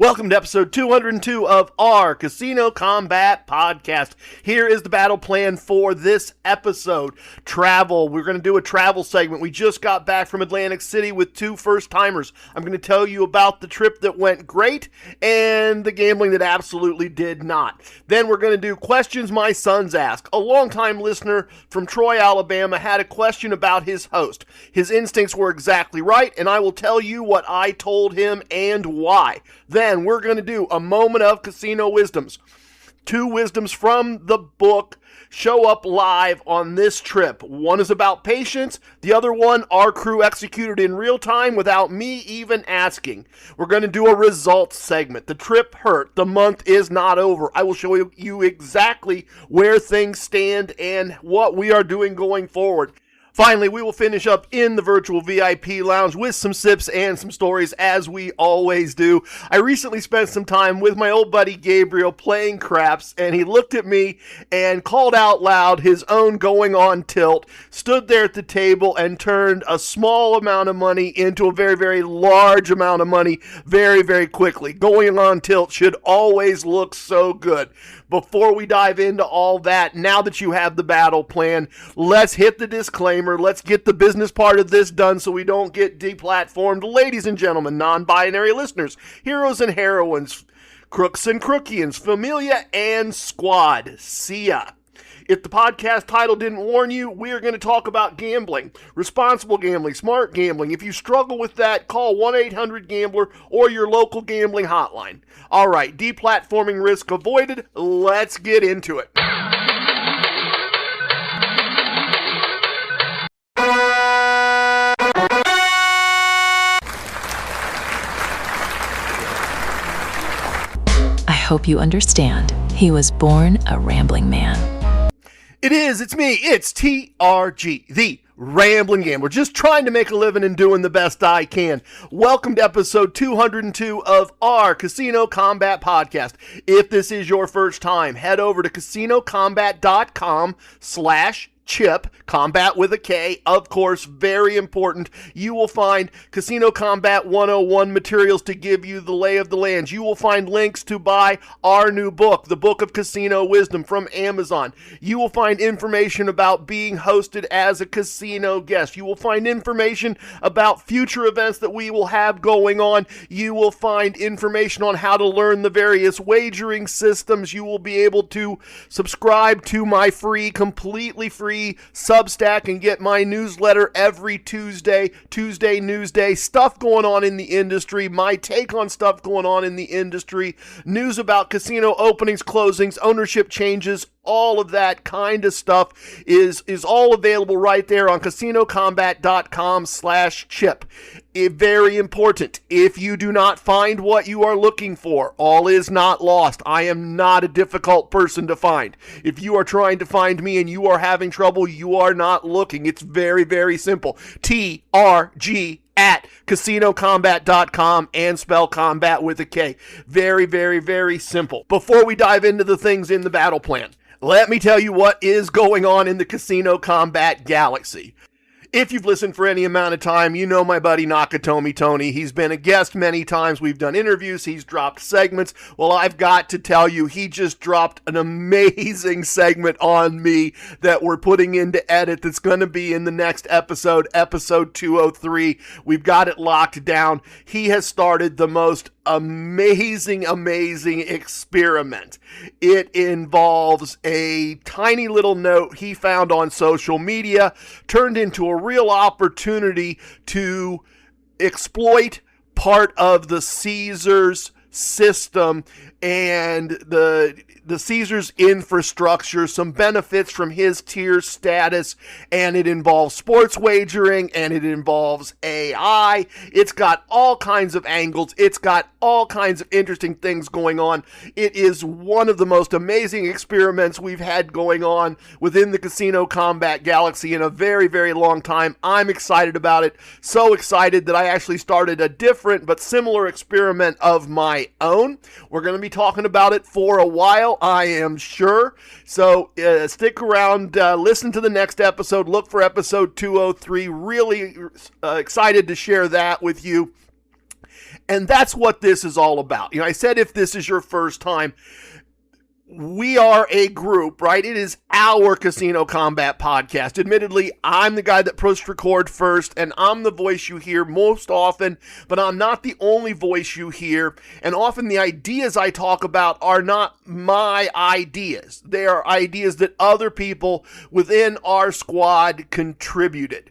Welcome to episode 202 of our Casino Combat Podcast. Here is the battle plan for this episode. Travel. We're going to do a travel segment. We just got back from Atlantic City with two first-timers. I'm going to tell you about the trip that went great and the gambling that absolutely did not. Then we're going to do questions my sons ask. A longtime listener from Troy, Alabama had a question about his host. His instincts were exactly right, and I will tell you what I told him and why. Then we're going to do a moment of casino wisdoms. Two wisdoms from the book show up live on this trip. One is about patience. The other one, our crew executed in real time without me even asking. We're going to do a results segment. The trip hurt. The month is not over. I will show you exactly where things stand and what we are doing going forward. Finally, we will finish up in the virtual VIP lounge with some sips and some stories, as we always do. I recently spent some time with my old buddy Gabriel playing craps, and he looked at me and called out loud his own going on tilt, stood there at the table and turned a small amount of money into a very, very large amount of money very, very quickly. Going on tilt should always look so good. Before we dive into all that, now that you have the battle plan, let's hit the disclaimer. Let's get the business part of this done so we don't get deplatformed. Ladies and gentlemen, non-binary listeners, heroes and heroines, crooks and crookians, familia and squad, see ya. If the podcast title didn't warn you, we are going to talk about gambling, responsible gambling, smart gambling. If you struggle with that, call 1-800-GAMBLER or your local gambling hotline. All right, deplatforming risk avoided. Let's get into it. I hope you understand. He was born a rambling man. It's me, it's TRG, the Rambling Gambler, just trying to make a living and doing the best I can. Welcome to episode 202 of our Casino Combat Podcast. If this is your first time, head over to casinocombat.com/Chip, combat with a K, of course, very important. You will find Casino Combat 101 materials to give you the lay of the land. You will find links to buy our new book, The Book of Casino Wisdom, from Amazon. You will find information about being hosted as a casino guest. You will find information about future events that we will have going on. You will find information on how to learn the various wagering systems. You will be able to subscribe to my completely free Substack and get my newsletter every Tuesday Newsday, stuff going on in the industry, my take on stuff going on in the industry, news about casino openings, closings, ownership changes, all of that kind of stuff is all available right there on casinocombat.com/Chip. Very important. If you do not find what you are looking for, all is not lost. I am not a difficult person to find. If you are trying to find me and you are having trouble, you are not looking. It's very, very simple. TRG@casinocombat.com and spell combat with a K. Very, very, very simple. Before we dive into the things in the battle plan, let me tell you what is going on in the Casino Combat galaxy. If you've listened for any amount of time, you know my buddy Nakatomi Tony. He's been a guest many times. We've done interviews. He's dropped segments. Well, I've got to tell you, he just dropped an amazing segment on me that we're putting into edit that's going to be in the next episode 203. We've got it locked down. He has started the most amazing experiment. It involves a tiny little note he found on social media, turned into a real opportunity to exploit part of the Caesars system and the Caesars infrastructure, some benefits from his tier status, and it involves sports wagering, and it involves AI. It's got all kinds of angles. It's got all kinds of interesting things going on. It is one of the most amazing experiments we've had going on within the Casino Combat galaxy in a very, very long time. I'm excited about it. So excited that I actually started a different but similar experiment of my own. We're going to be talking about it for a while, I am sure. So stick around, listen to the next episode, look for episode 203. Really excited to share that with you. And that's what this is all about. I said if this is your first time, we are a group, right? It is our Casino Combat podcast. Admittedly, I'm the guy that pushed record first, and I'm the voice you hear most often, but I'm not the only voice you hear. And often the ideas I talk about are not my ideas. They are ideas that other people within our squad contributed.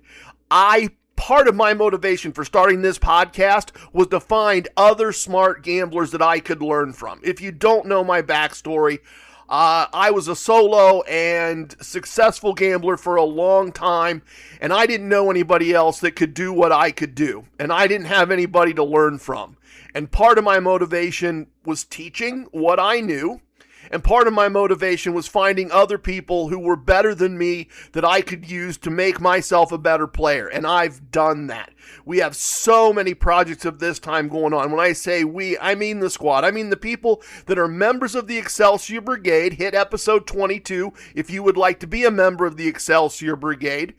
Part of my motivation for starting this podcast was to find other smart gamblers that I could learn from. If you don't know my backstory, I was a solo and successful gambler for a long time, and I didn't know anybody else that could do what I could do, and I didn't have anybody to learn from. And part of my motivation was teaching what I knew. And part of my motivation was finding other people who were better than me that I could use to make myself a better player. And I've done that. We have so many projects of this time going on. When I say we, I mean the squad. I mean the people that are members of the Excelsior Brigade. Hit episode 22 if you would like to be a member of the Excelsior Brigade.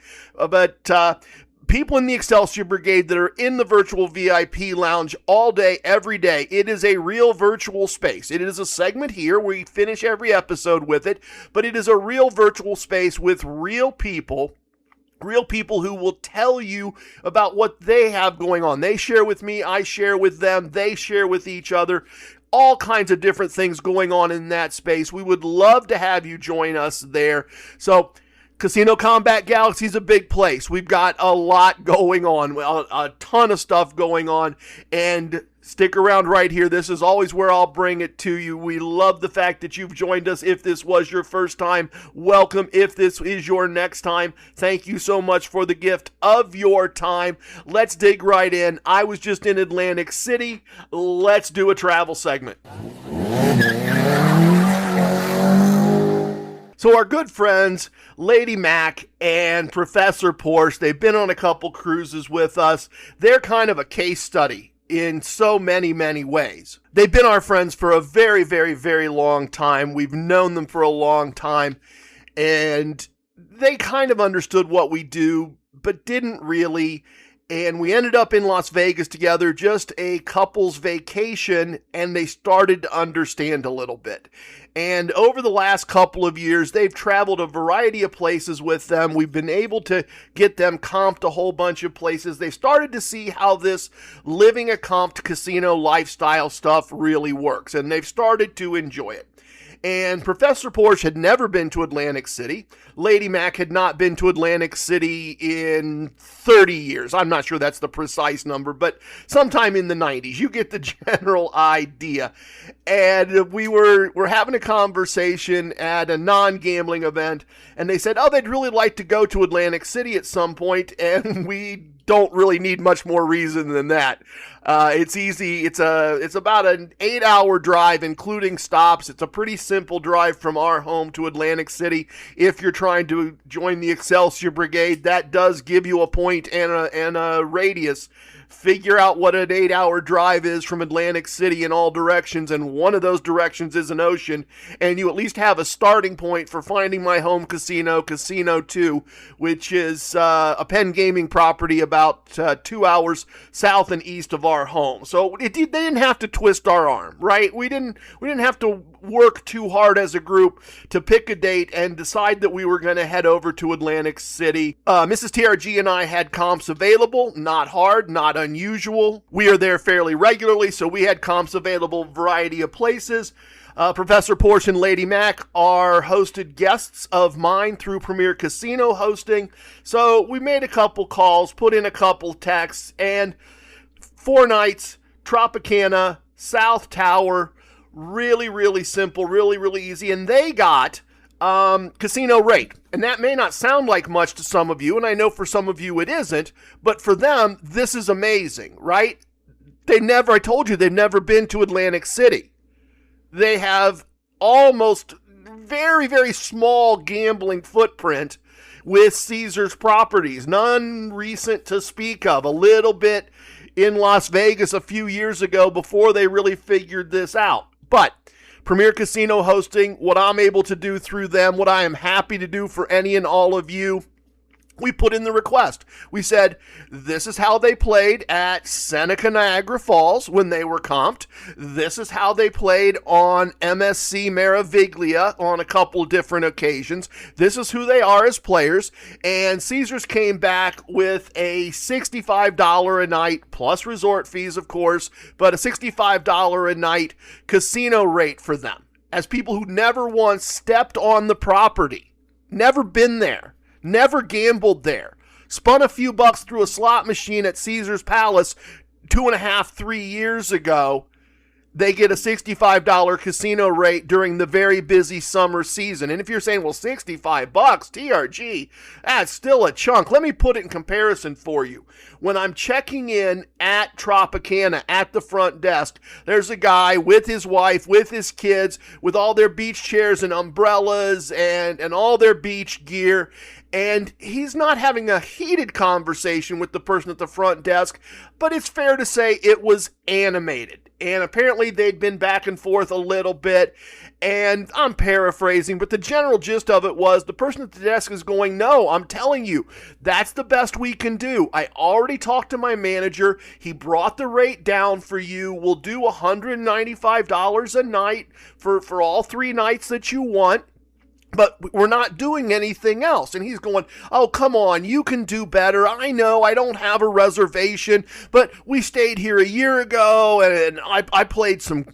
People in the Excelsior Brigade that are in the virtual VIP lounge all day, every day. It is a real virtual space. It is a segment here where we finish every episode with it, but it is a real virtual space with real people who will tell you about what they have going on. They share with me, I share with them, they share with each other. All kinds of different things going on in that space. We would love to have you join us there. So, Casino Combat Galaxy is a big place. We've got a lot going on, a ton of stuff going on, and stick around right here. This is always where I'll bring it to you. We love the fact that you've joined us. If this was your first time, welcome. If this is your next time, thank you so much for the gift of your time. Let's dig right in. I was just in Atlantic City. Let's do a travel segment. So our good friends, Lady Mac and Professor Porsche, they've been on a couple cruises with us. They're kind of a case study in so many, many ways. They've been our friends for a very, very, very long time. We've known them for a long time, and they kind of understood what we do, but didn't really. And we ended up in Las Vegas together, just a couple's vacation, and they started to understand a little bit. And over the last couple of years, they've traveled a variety of places with them. We've been able to get them comped a whole bunch of places. They've started to see how this living a comped casino lifestyle stuff really works, and they've started to enjoy it. And Professor Porsche had never been to Atlantic City. Lady Mac had not been to Atlantic City in 30 years. I'm not sure that's the precise number, but sometime in the 90s. You get the general idea. And we were having a conversation at a non-gambling event, and they said, they'd really like to go to Atlantic City at some point, and we don't really need much more reason than that. It's easy. It's about an 8-hour drive, including stops. It's a pretty simple drive from our home to Atlantic City. If you're trying to join the Excelsior Brigade, that does give you a point and a radius. Figure out what an 8-hour drive is from Atlantic City in all directions, and one of those directions is an ocean, and you at least have a starting point for finding my home casino, Casino 2, which is a Penn Gaming property about 2 hours south and east of our home. So they didn't have to twist our arm, right? We didn't have to work too hard as a group to pick a date and decide that we were going to head over to Atlantic City. Mrs. TRG and I had comps available, not hard, not unusual. We are there fairly regularly, so we had comps available, variety of places. Professor Porsche and Lady Mac are hosted guests of mine through Premier Casino Hosting. So we made a couple calls, put in a couple texts, and 4 nights, Tropicana, South Tower, really, really simple, really, really easy. And they got casino rate. And that may not sound like much to some of you, and I know for some of you it isn't, but for them, this is amazing, right? I told you, they've never been to Atlantic City. They have almost very, very small gambling footprint with Caesars properties. None recent to speak of. A little bit in Las Vegas a few years ago before they really figured this out. But Premier Casino Hosting, what I'm able to do through them, what I am happy to do for any and all of you, we put in the request. We said, this is how they played at Seneca Niagara Falls when they were comped. This is how they played on MSC Meraviglia on a couple different occasions. This is who they are as players. And Caesars came back with a $65 a night, plus resort fees, of course, but a $65 a night casino rate for them, as people who never once stepped on the property, never been there, never gambled there, spun a few bucks through a slot machine at Caesars Palace 2.5, 3 years ago. They get a $65 casino rate during the very busy summer season. And if you're saying, well, $65, TRG, that's still a chunk. Let me put it in comparison for you. When I'm checking in at Tropicana at the front desk, there's a guy with his wife, with his kids, with all their beach chairs and umbrellas and all their beach gear. And he's not having a heated conversation with the person at the front desk, but it's fair to say it was animated. And apparently they'd been back and forth a little bit, and I'm paraphrasing, but the general gist of it was the person at the desk is going, no, I'm telling you, that's the best we can do. I already talked to my manager. He brought the rate down for you. We'll do $195 a night for all 3 nights that you want. But we're not doing anything else. And he's going, oh, come on, you can do better. I know I don't have a reservation, but we stayed here a year ago, and I played some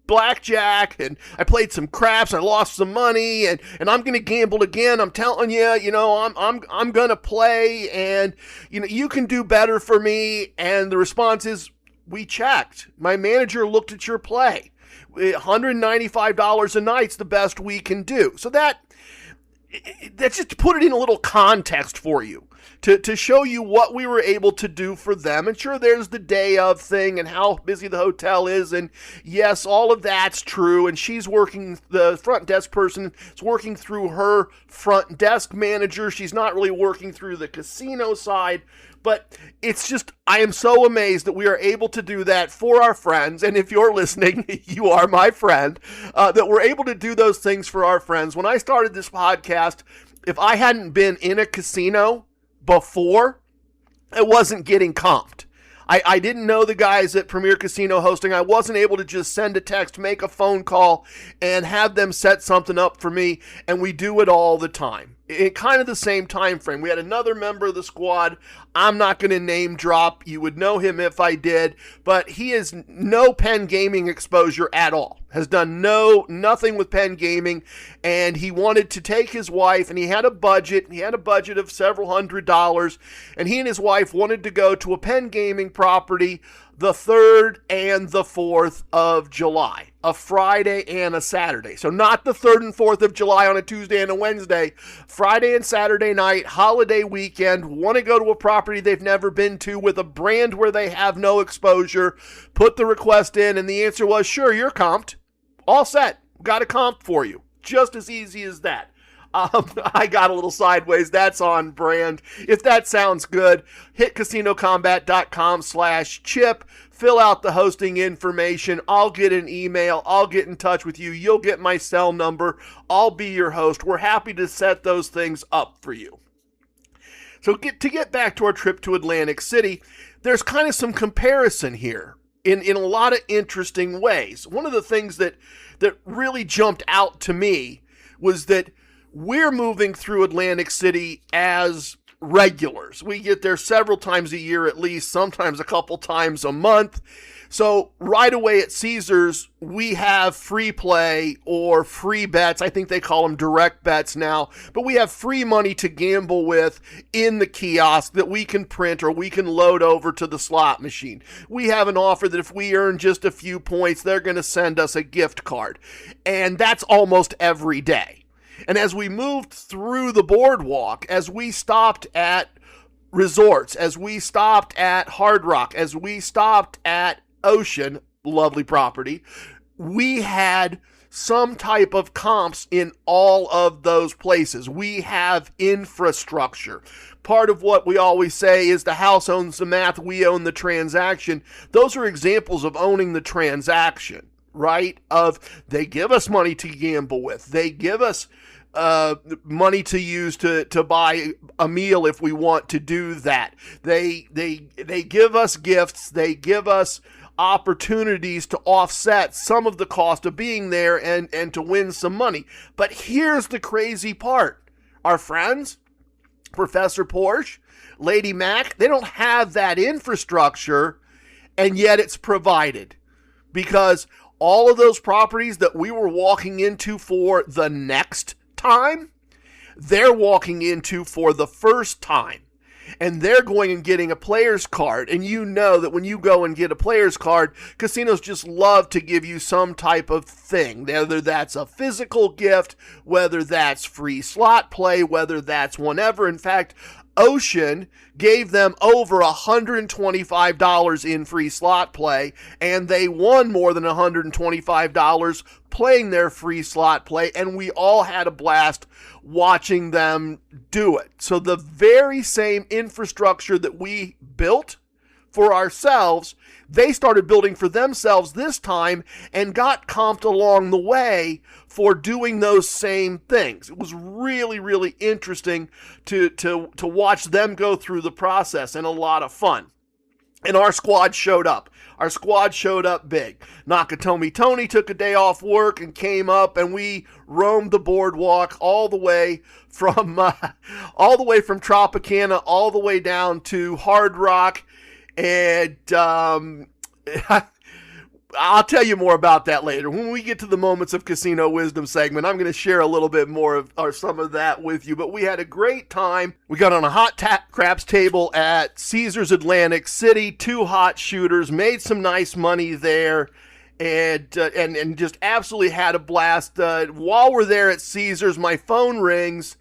blackjack, and I played some craps, and I lost some money, and I'm going to gamble again. I'm telling you, I'm going to play, and you can do better for me. And the response is, we checked. My manager looked at your play. $195 a night's the best we can do. So that's just to put it in a little context for you, to show you what we were able to do for them. And sure, there's the day of thing and how busy the hotel is. And yes, all of that's true. And she's working, the front desk person is working through her front desk manager. She's not really working through the casino side. But it's just, I am so amazed that we are able to do that for our friends. And if you're listening, you are my friend, that we're able to do those things for our friends. When I started this podcast, if I hadn't been in a casino before, I wasn't getting comped. I didn't know the guys at Premier Casino Hosting. I wasn't able to just send a text, make a phone call, and have them set something up for me, and we do it all the time. In kind of the same time frame. We had another member of the squad. I'm not going to name drop. You would know him if I did, but he has no pen gaming exposure at all. Has done nothing with pen gaming, and he wanted to take his wife, and he had a budget. He had a budget of several $100s, and he and his wife wanted to go to a pen gaming property the 3rd and the 4th of July, a Friday and a Saturday. So not the 3rd and 4th of July on a Tuesday and a Wednesday, Friday and Saturday night, holiday weekend, want to go to a property they've never been to with a brand where they have no exposure, put the request in, and the answer was, sure, you're comped. All set. Got a comp for you. Just as easy as that. I got a little sideways. That's on brand. If that sounds good, hit casinocombat.com/chip. Fill out the hosting information. I'll get an email. I'll get in touch with you. You'll get my cell number. I'll be your host. We're happy to set those things up for you. So to get back to our trip to Atlantic City, there's kind of some comparison here in a lot of interesting ways. One of the things that really jumped out to me was that we're moving through Atlantic City as regulars. We get there several times a year at least, sometimes a couple times a month. So right away at Caesars, we have free play or free bets. I think they call them direct bets now, but we have free money to gamble with in the kiosk that we can print or we can load over to the slot machine. We have an offer that if we earn just a few points, they're going to send us a gift card. And that's almost every day. And as we moved through the boardwalk, as we stopped at resorts, as we stopped at Hard Rock, as we stopped at Ocean, lovely property, we had some type of comps in all of those places. We have infrastructure. Part of what we always say is the house owns the math, we own the transaction. Those are examples of owning the transaction, right? Of they give us money to gamble with. They give us money to use to buy a meal if we want to do that. They give us gifts. They give us opportunities to offset some of the cost of being there and to win some money. But here's the crazy part. Our friends, Professor Porsche, Lady Mac, they don't have that infrastructure, and yet it's provided. Because all of those properties that we were walking into for the next time, they're walking into for the first time. And they're going and getting a player's card. And you know that when you go and get a player's card, casinos just love to give you some type of thing. Whether that's a physical gift, whether that's free slot play, whether that's whatever. In fact, Ocean gave them over $125 in free slot play, and they won more than $125 playing their free slot play, and we all had a blast watching them do it. So the very same infrastructure that we built for ourselves, they started building for themselves this time and got comped along the way for doing those same things. It was really, really interesting to watch them go through the process, and a lot of fun. And our squad showed up. Our squad showed up big. Nakatomi Tony took a day off work and came up, and we roamed the boardwalk all the way from Tropicana all the way down to Hard Rock. And I'll tell you more about that later. When we get to the Moments of Casino Wisdom segment, I'm going to share a little bit more of or some of that with you. But we had a great time. We got on a hot craps table at Caesars Atlantic City, 2 hot shooters, made some nice money there, and just absolutely had a blast. While we're there at Caesars, my phone rings,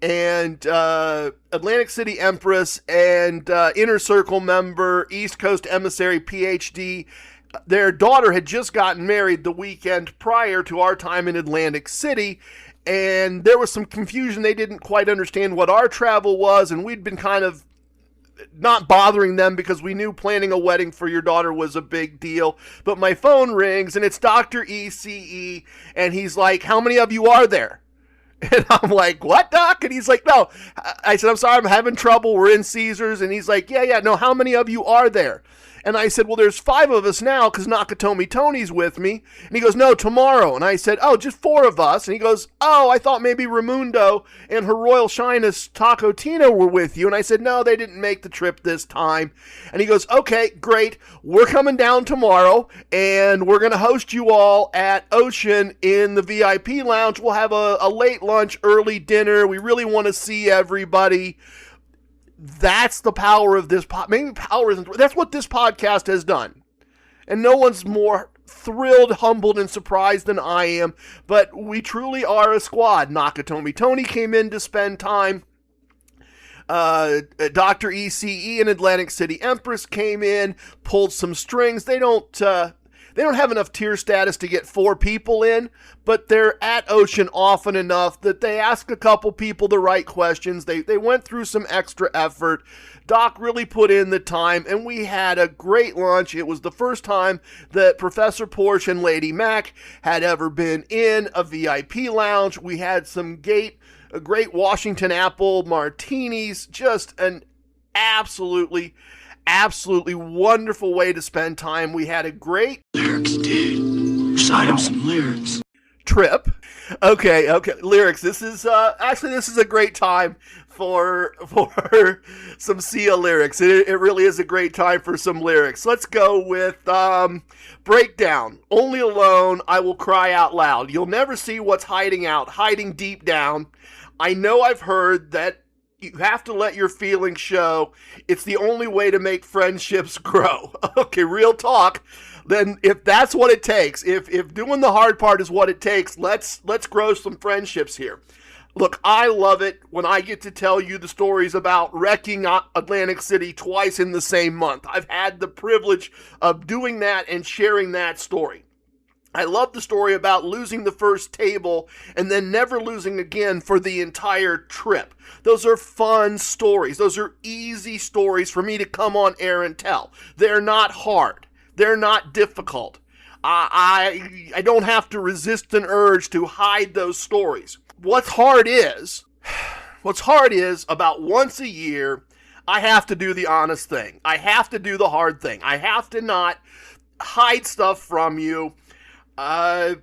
and Atlantic City Empress and Inner Circle member, East Coast Emissary PhD, their daughter had just gotten married the weekend prior to our time in Atlantic City, and there was some confusion. They didn't quite understand what our travel was, and we'd been kind of not bothering them because we knew planning a wedding for your daughter was a big deal. But my phone rings, and it's Dr. ECE, and he's like, "How many of you are there?" And I'm like, "What, Doc?" And he's like, "No." I said, "I'm sorry, I'm having trouble. We're in Caesars." And he's like, yeah, no, how many of you are there? And I said, "Well, there's 5 of us now because Nakatomi Tony's with me." And he goes, "No, tomorrow." And I said, "Oh, just 4 of us." And he goes, "Oh, I thought maybe Raimundo and Her Royal Shyness Taco Tina were with you." And I said, "No, they didn't make the trip this time." And he goes, "Okay, great. We're coming down tomorrow, and we're going to host you all at Ocean in the VIP lounge. We'll have a late lunch, early dinner. We really want to see everybody." That's the power of this maybe power isn't. That's what this podcast has done. And no one's more thrilled, humbled, and surprised than I am. But we truly are a squad. Nakatomi Tony came in to spend time. Dr. ECE and Atlantic City Empress came in, pulled some strings. They don't have enough tier status to get 4 people in, but they're at Ocean often enough that they ask a couple people the right questions. They went through some extra effort. Doc really put in the time, and we had a great lunch. It was the first time that Professor Porsche and Lady Mac had ever been in a VIP lounge. We had some great Washington apple martinis, just an absolutely wonderful way to spend time. We had a great lyrics, dude. Recite him some lyrics. Trip. Okay. Lyrics. This is a great time for some Sia lyrics. It really is a great time for some lyrics. Let's go with Breakdown. Only alone I will cry out loud. You'll never see what's hiding deep down. I know I've heard that you have to let your feelings show. It's the only way to make friendships grow. Okay, real talk. Then if that's what it takes, if doing the hard part is what it takes, let's grow some friendships here. Look, I love it when I get to tell you the stories about wrecking Atlantic City twice in the same month. I've had the privilege of doing that and sharing that story. I love the story about losing the first table and then never losing again for the entire trip. Those are fun stories. Those are easy stories for me to come on air and tell. They're not hard. They're not difficult. I don't have to resist an urge to hide those stories. What's hard is about once a year, I have to do the honest thing. I have to do the hard thing. I have to not hide stuff from you. I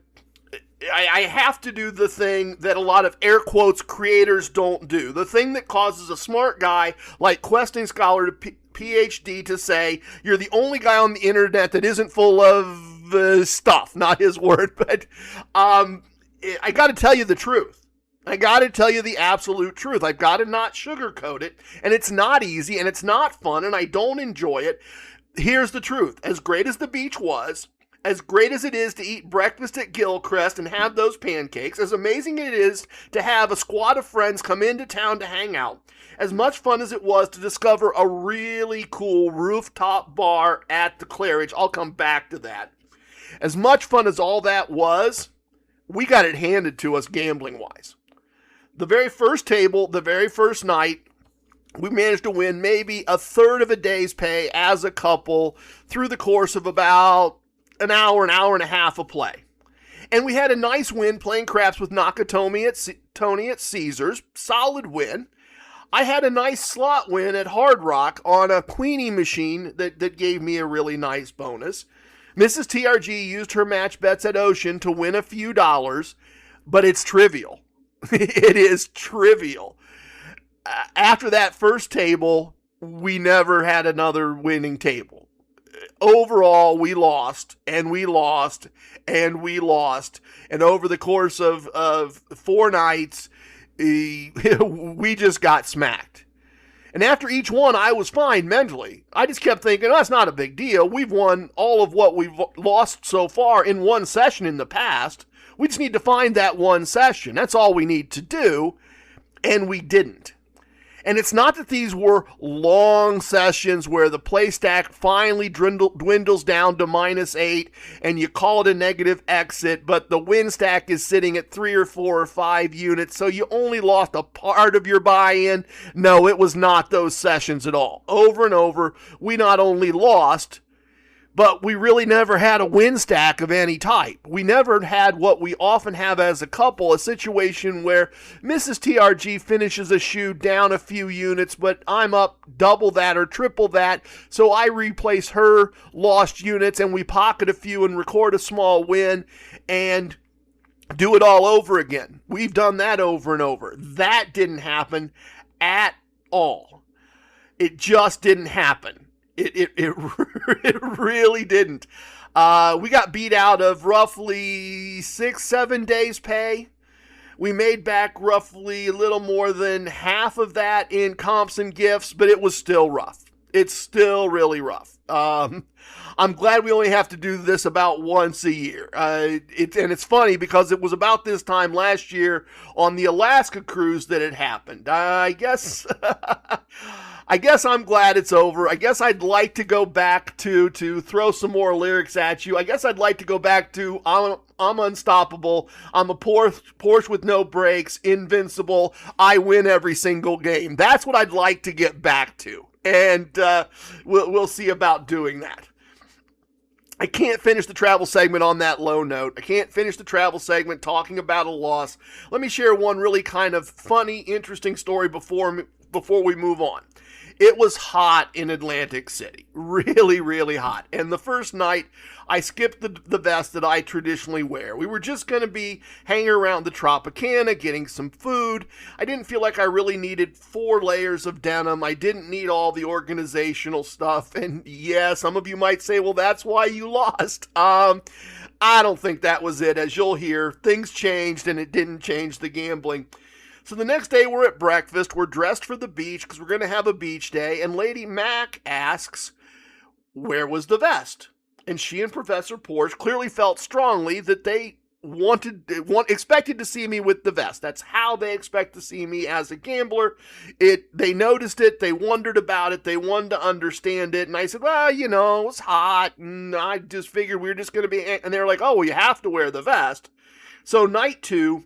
have to do the thing that a lot of air quotes creators don't do. The thing that causes a smart guy like Questing Scholar to PhD to say, you're the only guy on the internet that isn't full of stuff. Not his word, but I got to tell you the truth. I got to tell you the absolute truth. I've got to not sugarcoat it, and it's not easy, and it's not fun, and I don't enjoy it. Here's the truth. As great as the beach was, as great as it is to eat breakfast at Gilchrist and have those pancakes, as amazing it is to have a squad of friends come into town to hang out, as much fun as it was to discover a really cool rooftop bar at the Claridge, I'll come back to that. As much fun as all that was, we got it handed to us gambling-wise. The very first table, the very first night, we managed to win maybe a third of a day's pay as a couple through the course of about an hour and a half of play. And we had a nice win playing craps with Nakatomi Tony at Caesars. Solid win. I had a nice slot win at Hard Rock on a Queenie machine that gave me a really nice bonus. Mrs. TRG used her match bets at Ocean to win a few dollars, but it's trivial. It is trivial. After that first table, we never had another winning table. Overall, we lost, and we lost, and we lost. And over the course of 4 nights, we just got smacked. And after each one, I was fine mentally. I just kept thinking, oh, that's not a big deal. We've won all of what we've lost so far in one session in the past. We just need to find that one session. That's all we need to do. And we didn't. And it's not that these were long sessions where the play stack finally dwindles down to -8 and you call it a negative exit, but the win stack is sitting at 3 or 4 or 5 units, so you only lost a part of your buy-in. No, it was not those sessions at all. Over and over, we not only lost, but we really never had a win stack of any type. We never had what we often have as a couple, a situation where Mrs. TRG finishes a shoe down a few units, but I'm up double that or triple that, so I replace her lost units and we pocket a few and record a small win and do it all over again. We've done that over and over. That didn't happen at all. It just didn't happen. It really didn't. We got beat out of roughly 6-7 days pay. We made back roughly a little more than half of that in comps and gifts, but it was still rough. It's still really rough. I'm glad we only have to do this about once a year. And it's funny because it was about this time last year on the Alaska cruise that it happened. I guess I'm glad it's over. I guess I'd like to go back to throw some more lyrics at you. I guess I'd like to go back to I'm unstoppable. I'm a Porsche with no brakes, invincible. I win every single game. That's what I'd like to get back to. And we'll see about doing that. I can't finish the travel segment on that low note. I can't finish the travel segment talking about a loss. Let me share one really kind of funny, interesting story before we move on. It was hot in Atlantic City. Really, really hot. And the first night, I skipped the vest that I traditionally wear. We were just going to be hanging around the Tropicana, getting some food. I didn't feel like I really needed 4 layers of denim. I didn't need all the organizational stuff. And yeah, some of you might say, well, that's why you lost. I don't think that was it. As you'll hear, things changed and it didn't change the gambling. So the next day we're at breakfast, we're dressed for the beach because we're going to have a beach day, and Lady Mac asks, where was the vest? And she and Professor Porsche clearly felt strongly that they expected to see me with the vest. That's how they expect to see me as a gambler. They noticed it, they wondered about it, they wanted to understand it, and I said, well, it was hot, and I just figured we were just going to be, and they were like, oh, well, you have to wear the vest. So night 2,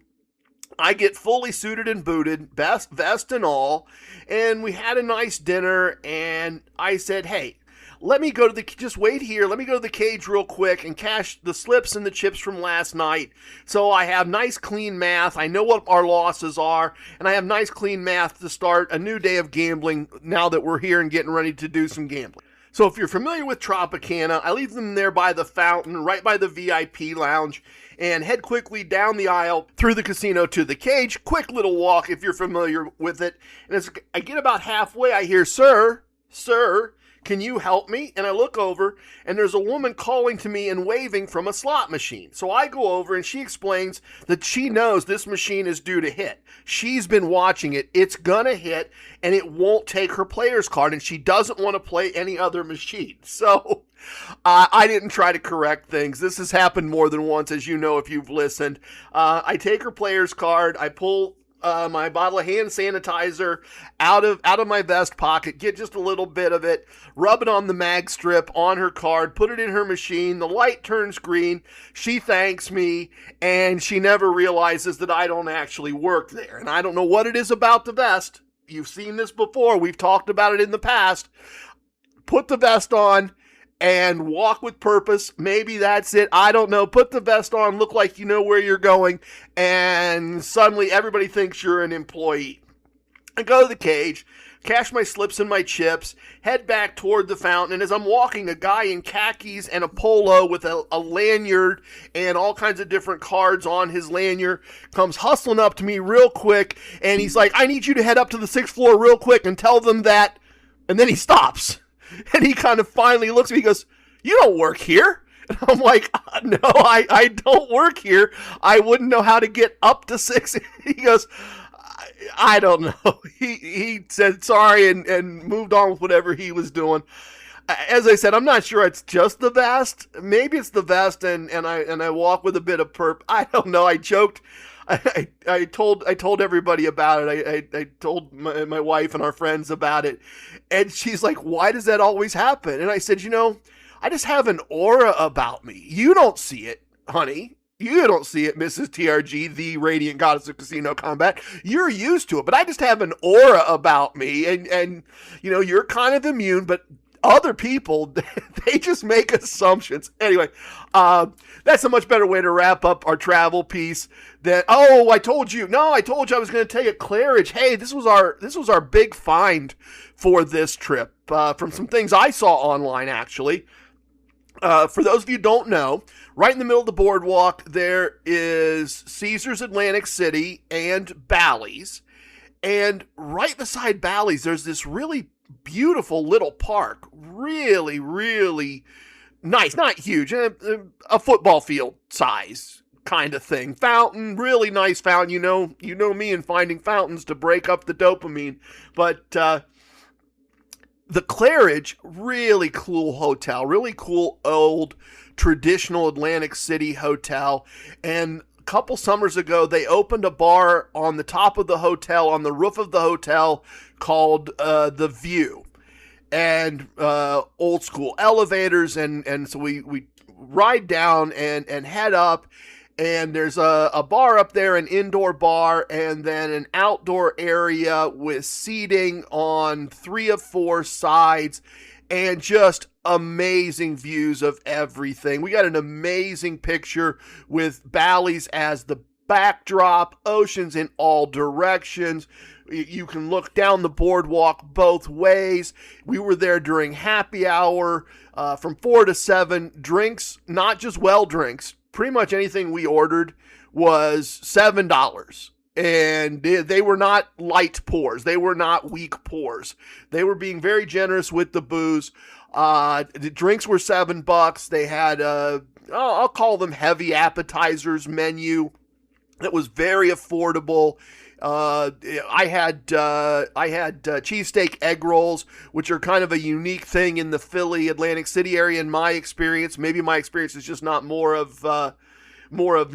I get fully suited and booted, vest and all, and we had a nice dinner, and I said, hey, let me go to just wait here. Let me go to the cage real quick and cash the slips and the chips from last night. So I have nice clean math. I know what our losses are, and I have nice clean math to start a new day of gambling now that we're here and getting ready to do some gambling. So if you're familiar with Tropicana, I leave them there by the fountain, right by the VIP lounge, and head quickly down the aisle through the casino to the cage. Quick little walk if you're familiar with it. And as I get about halfway, I hear, sir, can you help me? And I look over, and there's a woman calling to me and waving from a slot machine. So I go over, and she explains that she knows this machine is due to hit. She's been watching it. It's gonna hit, and it won't take her player's card, and she doesn't want to play any other machine. So I didn't try to correct things. This has happened more than once, as you know if you've listened. I take her player's card. I pull my bottle of hand sanitizer out of my vest pocket, get just a little bit of it, rub it on the mag strip on her card, put it in her machine. The light turns green. She thanks me, and she never realizes that I don't actually work there. And I don't know what it is about the vest. You've seen this before. We've talked about it in the past. Put the vest on and walk with purpose. Maybe that's it. I don't know. Put the vest on, look like you know where you're going, and suddenly everybody thinks you're an employee. I go to the cage, cash my slips and my chips, head back toward the fountain, and as I'm walking, a guy in khakis and a polo with a lanyard and all kinds of different cards on his lanyard comes hustling up to me real quick, and he's like, I need you to head up to the 6th floor real quick and tell them that, and then he stops. And he kind of finally looks at me, he goes, you don't work here. And I'm like, no, I don't work here. I wouldn't know how to get up to 6. He goes, I don't know. He said sorry and moved on with whatever he was doing. As I said, I'm not sure it's just the vest. Maybe it's the vest and I walk with a bit of perp. I don't know. I joked. I told everybody about it. I told my wife and our friends about it. And she's like, why does that always happen? And I said, I just have an aura about me. You don't see it, honey. You don't see it, Mrs. TRG, the radiant goddess of casino combat. You're used to it, but I just have an aura about me. And you're kind of immune, but other people, they just make assumptions. Anyway, that's a much better way to wrap up our travel piece. I told you I was going to take a Claridge. Hey, this was our big find for this trip from some things I saw online, actually. For those of you who don't know, right in the middle of the boardwalk, there is Caesars Atlantic City and Bally's. And right beside Bally's, there's this really beautiful little park. Really, really nice. Not huge. A football field size kind of thing. Fountain, really nice fountain. You know me and finding fountains to break up the dopamine. But the Claridge, really cool hotel. Really cool old traditional Atlantic City hotel. And a couple summers ago, they opened a bar on the top of the hotel, on the roof of the hotel, called The View. And old school elevators, and so we ride down and head up, and there's a bar up there, an indoor bar, and then an outdoor area with seating on 3 of 4 sides, and just amazing views of everything. We got an amazing picture with Bally's as the backdrop, oceans in all directions. You can look down the boardwalk both ways. We were there during happy hour from 4 to 7. Drinks, not just well drinks. Pretty much anything we ordered was $7. And they were not light pours. They were not weak pours. They were being very generous with the booze. The drinks were $7. They had, I'll call them heavy appetizers menu. It was very affordable. I had cheesesteak egg rolls, which are kind of a unique thing in the Philly, Atlantic City area in my experience. Maybe my experience is just not more of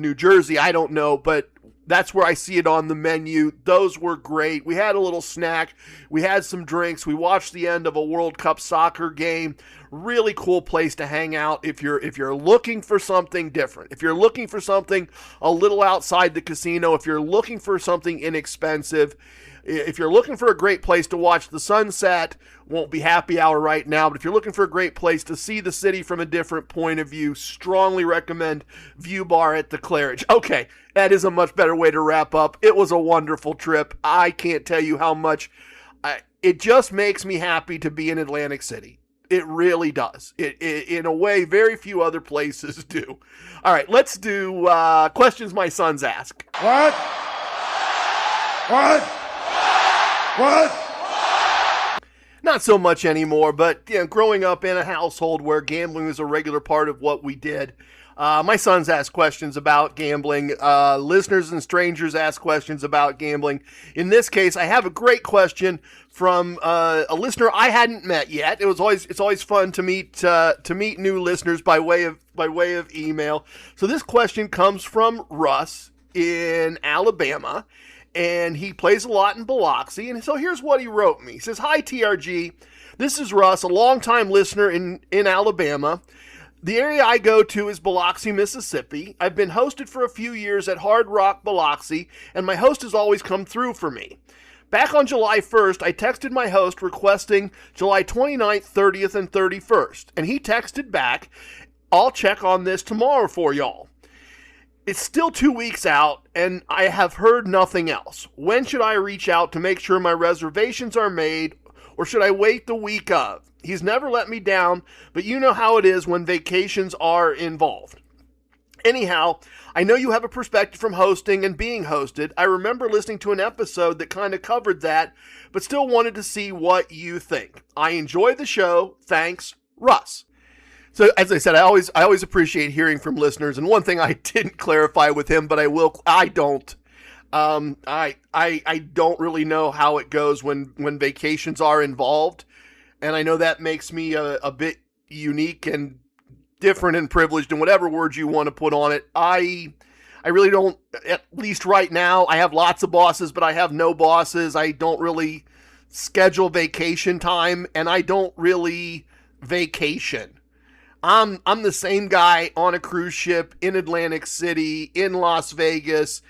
New Jersey. I don't know, but that's where I see it on the menu. Those were great. We had a little snack. We had some drinks. We watched the end of a World Cup soccer game. Really cool place to hang out if you're looking for something different. If you're looking for something a little outside the casino, if you're looking for something inexpensive, If you're looking for a great place to watch the sunset, won't be happy hour right now, but if you're looking for a great place to see the city from a different point of view, strongly recommend View Bar at the Claridge. Okay, that is a much better way to wrap up. It was a wonderful trip. I can't tell you how much. It just makes me happy to be in Atlantic City. It really does. It in a way very few other places do. All right, let's do questions my sons ask. What? What? What? Not so much anymore, but growing up in a household where gambling was a regular part of what we did, my sons ask questions about gambling. Listeners and strangers ask questions about gambling. In this case, I have a great question from a listener I hadn't met yet. It's always fun to meet new listeners by way of email. So this question comes from Russ in Alabama, and he plays a lot in Biloxi. And so here's what he wrote me. He says, "Hi TRG, this is Russ, a longtime listener in Alabama. The area I go to is Biloxi, Mississippi. I've been hosted for a few years at Hard Rock Biloxi, and my host has always come through for me. Back on July 1st, I texted my host requesting July 29th, 30th, and 31st, and he texted back, 'I'll check on this tomorrow for y'all.' It's still 2 weeks out, and I have heard nothing else. When should I reach out to make sure my reservations are made, or should I wait the week of? He's never let me down, but you know how it is when vacations are involved. Anyhow, I know you have a perspective from hosting and being hosted. I remember listening to an episode that kind of covered that, but still wanted to see what you think. I enjoy the show. Thanks, Russ." So as I said, I always appreciate hearing from listeners. And one thing I didn't clarify with him, but I don't really know how it goes when vacations are involved. And I know that makes me a bit unique and different and privileged, and whatever words you want to put on it. I really don't, at least right now. I have lots of bosses, but I have no bosses. I don't really schedule vacation time, and I don't really vacation. I'm the same guy on a cruise ship, in Atlantic City, in Las Vegas,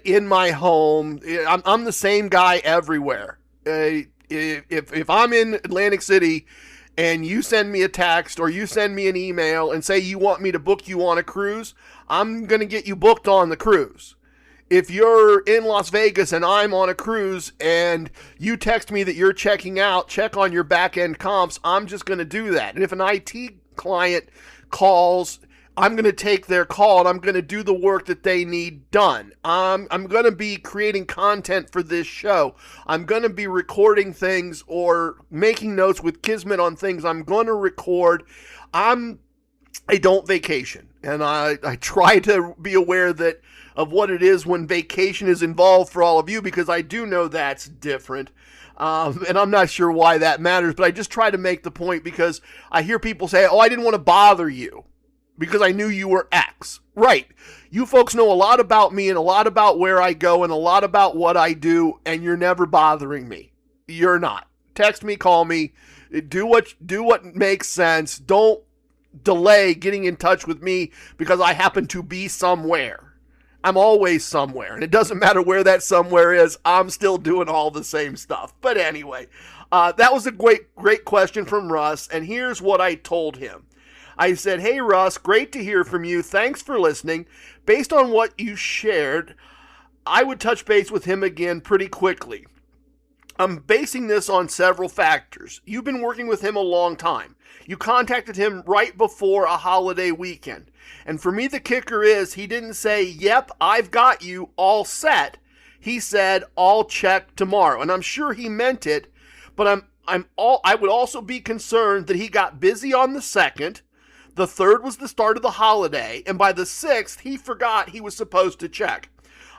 in my home. I'm the same guy everywhere. If I'm in Atlantic City and you send me a text or you send me an email and say you want me to book you on a cruise, I'm going to get you booked on the cruise. If you're in Las Vegas and I'm on a cruise and you text me that you're checking out, check on your back-end comps, I'm just going to do that. And if an IT client calls, I'm going to take their call and I'm going to do the work that they need done. I'm going to be creating content for this show. I'm going to be recording things or making notes with Kismet on things I'm going to record. I don't vacation, and I try to be aware of what it is when vacation is involved for all of you, because I do know that's different. And I'm not sure why that matters, but I just try to make the point because I hear people say, "Oh, I didn't want to bother you because I knew you were X." Right. You folks know a lot about me and a lot about where I go and a lot about what I do, and you're never bothering me. You're not. Text me, call me, do what makes sense. Don't delay getting in touch with me because I happen to be somewhere. I'm always somewhere, and it doesn't matter where that somewhere is. I'm still doing all the same stuff. But anyway, that was a great question from Russ, and here's what I told him. I said, "Hey, Russ, great to hear from you. Thanks for listening. Based on what you shared, I would touch base with him again pretty quickly. I'm basing this on several factors. You've been working with him a long time. You contacted him right before a holiday weekend. And for me, the kicker is he didn't say, 'Yep, I've got you all set.' He said, 'I'll check tomorrow.' And I'm sure he meant it, but I would also be concerned that he got busy on the 2nd. The 3rd was the start of the holiday, and by the 6th, he forgot he was supposed to check.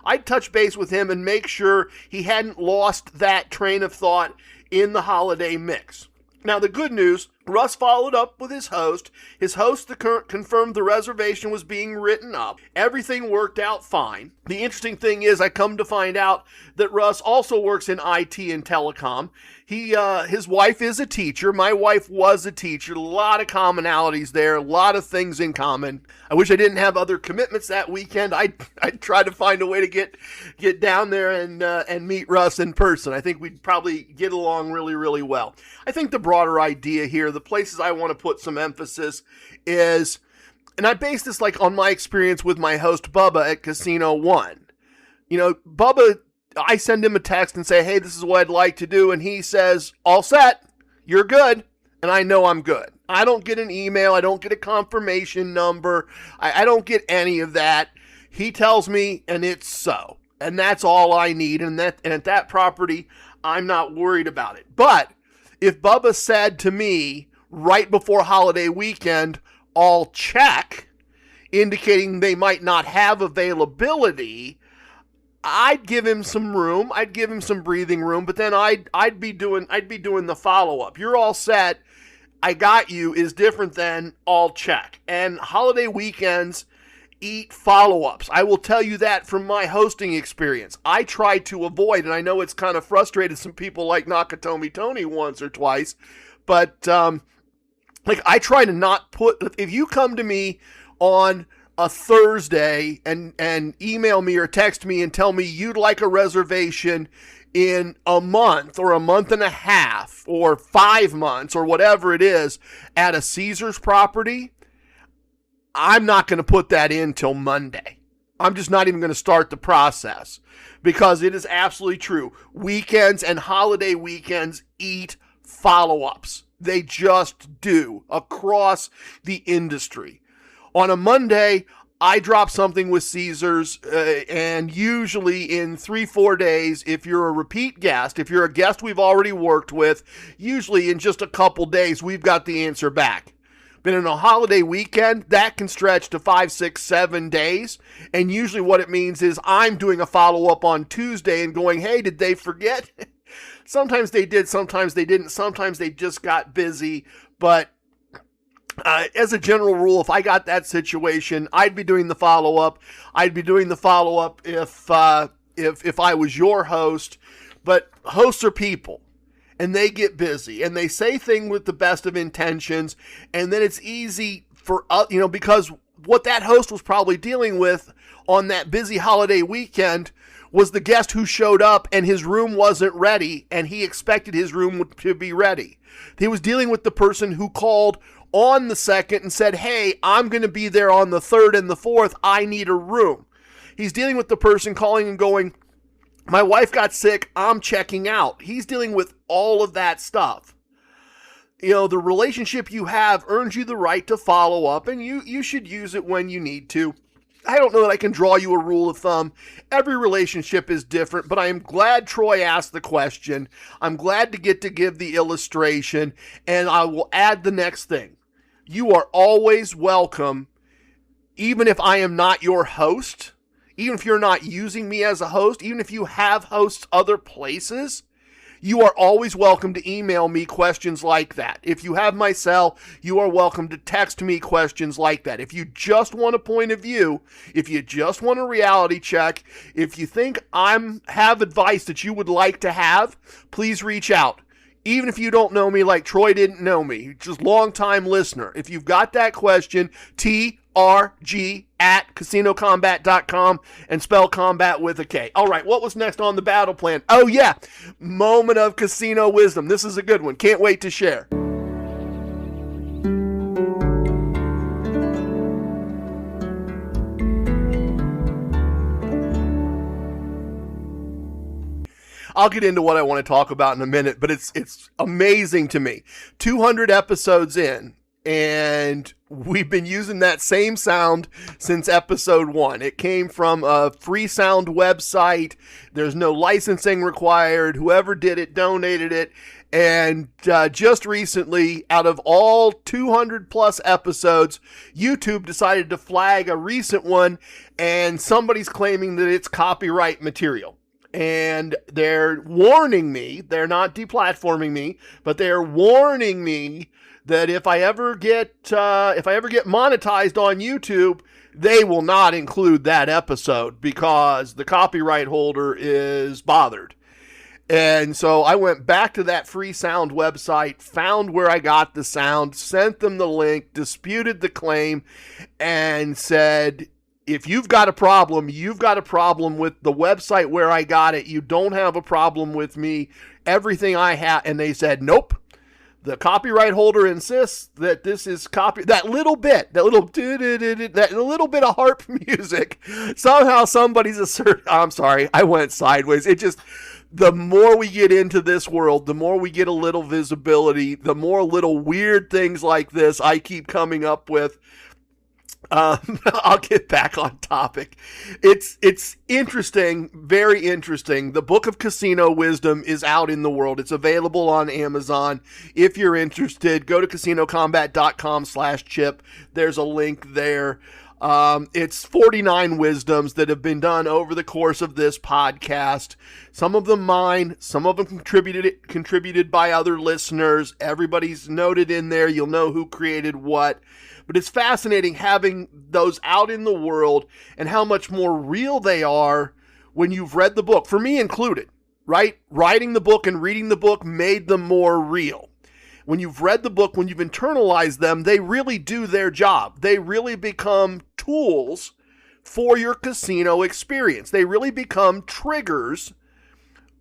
I'd touch base with him and make sure he hadn't lost that train of thought in the holiday mix. Now, the good news, Russ followed up with his host. His host confirmed the reservation was being written up. Everything worked out fine. The interesting thing is I come to find out that Russ also works in IT and telecom. His wife is a teacher. My wife was a teacher. A lot of commonalities there. A lot of things in common. I wish I didn't have other commitments that weekend. I'd try to find a way to get down there and meet Russ in person. I think we'd probably get along really, really well. I think the broader idea here, the places I want to put some emphasis is, and I base this like on my experience with my host Bubba at Casino One. You know, Bubba, I send him a text and say, hey, this is what I'd like to do. And he says, all set, you're good. And I know I'm good. I don't get an email. I don't get a confirmation number. I don't get any of that. He tells me, and it's so. And that's all I need. And at that property, I'm not worried about it. But if Bubba said to me right before holiday weekend, all check, indicating they might not have availability, I'd give him some room. I'd give him some breathing room, but then I'd be doing the follow-up. You're all set. I got you is different than all check. And holiday weekends eat follow-ups. I will tell you that from my hosting experience. I try to avoid, and I know it's kind of frustrated some people like Nakatomi Tony once or twice, but I try to not put, if you come to me on a Thursday and email me or text me and tell me you'd like a reservation in a month or a month and a half or 5 months or whatever it is at a Caesars property, I'm not going to put that in till Monday. I'm just not even going to start the process because it is absolutely true. Weekends and holiday weekends eat follow-ups. They just do across the industry. On a Monday, I drop something with Caesars, and usually in 3-4 days, if you're a repeat guest, if you're a guest we've already worked with, usually in just a couple days, we've got the answer back. But in a holiday weekend, that can stretch to 5, 6, 7 days, and usually what it means is I'm doing a follow-up on Tuesday and going, hey, did they forget? Sometimes they did, sometimes they didn't, sometimes they just got busy, but as a general rule, if I got that situation, I'd be doing the follow-up. I'd be doing the follow-up if I was your host. But hosts are people, and they get busy, and they say things with the best of intentions, and then it's easy for us, because what that host was probably dealing with on that busy holiday weekend was the guest who showed up and his room wasn't ready, and he expected his room to be ready. He was dealing with the person who called on the 2nd and said, hey, I'm going to be there on the 3rd and the 4th. I need a room. He's dealing with the person calling and going, my wife got sick. I'm checking out. He's dealing with all of that stuff. The relationship you have earns you the right to follow up, and you should use it when you need to. I don't know that I can draw you a rule of thumb. Every relationship is different, but I am glad Troy asked the question. I'm glad to get to give the illustration, and I will add the next thing. You are always welcome, even if I am not your host, even if you're not using me as a host, even if you have hosts other places, you are always welcome to email me questions like that. If you have my cell, you are welcome to text me questions like that. If you just want a point of view, if you just want a reality check, if you think I have advice that you would like to have, please reach out. Even if you don't know me like Troy didn't know me, just long-time listener. If you've got that question, TRG@casinocombat.com and spell combat with a K. All right, what was next on the battle plan? Oh, yeah, moment of casino wisdom. This is a good one. Can't wait to share. I'll get into what I want to talk about in a minute, but it's amazing to me. 200 episodes in, and we've been using that same sound since episode 1. It came from a free sound website. There's no licensing required. Whoever did it donated it. And just recently, out of all 200 plus episodes, YouTube decided to flag a recent one, and somebody's claiming that it's copyright material. And they're warning me, they're not deplatforming me, but they're warning me that if I ever get monetized on YouTube, they will not include that episode because the copyright holder is bothered. And so I went back to that free sound website, found where I got the sound, sent them the link, disputed the claim, and said, if you've got a problem, you've got a problem with the website where I got it. You don't have a problem with me. Everything I have. And they said, nope. The copyright holder insists that this is that little bit of harp music. Somehow somebody's I'm sorry, I went sideways. It just, the more we get into this world, the more we get a little visibility, the more little weird things like this I keep coming up with. I'll get back on topic. It's interesting, very interesting. The Book of Casino Wisdom is out in the world. It's available on Amazon. If you're interested, go to casinocombat.com/chip. There's a link there. It's 49 wisdoms that have been done over the course of this podcast. Some of them mine, some of them contributed by other listeners. Everybody's noted in there. You'll know who created what. But it's fascinating having those out in the world and how much more real they are when you've read the book, for me included, right? Writing the book and reading the book made them more real. When you've read the book, when you've internalized them, they really do their job. They really become tools for your casino experience. They really become triggers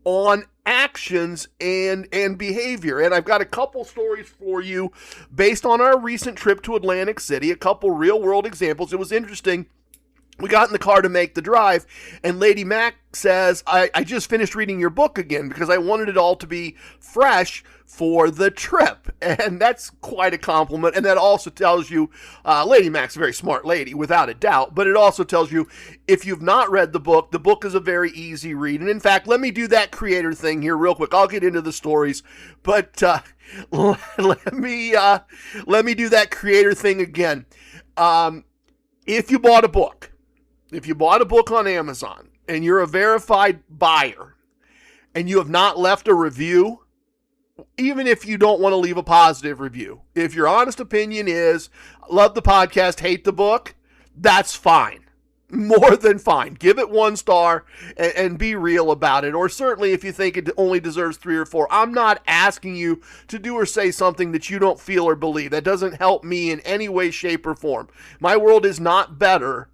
on actions and behavior. And I've got a couple stories for you based on our recent trip to Atlantic City, a couple real world examples. It was interesting. We got in the car to make the drive, and Lady Mac says, I just finished reading your book again because I wanted it all to be fresh for the trip. And that's quite a compliment. And that also tells you, Lady Mac's a very smart lady, without a doubt. But it also tells you, if you've not read the book is a very easy read. And in fact, let me do that creator thing here real quick. I'll get into the stories, but let me do that creator thing again. If you bought a book on Amazon and you're a verified buyer and you have not left a review, even if you don't want to leave a positive review, if your honest opinion is, love the podcast, hate the book, that's fine. More than fine. Give it 1 star and be real about it. Or certainly if you think it only deserves 3 or 4. I'm not asking you to do or say something that you don't feel or believe. That doesn't help me in any way, shape, or form. My world is not better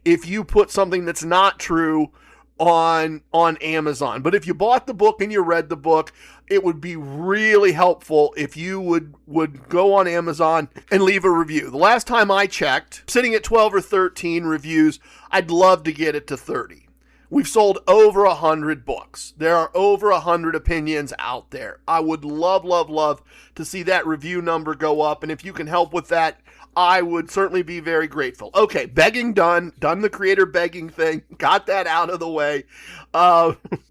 if you put something that's not true on Amazon. But if you bought the book and you read the book, it would be really helpful if you would go on Amazon and leave a review. The last time I checked, sitting at 12 or 13 reviews, I'd love to get it to 30. We've sold over 100 books. There are over 100 opinions out there. I would love, love, love to see that review number go up. And if you can help with that, I would certainly be very grateful. Okay, begging done the creator begging thing, got that out of the way.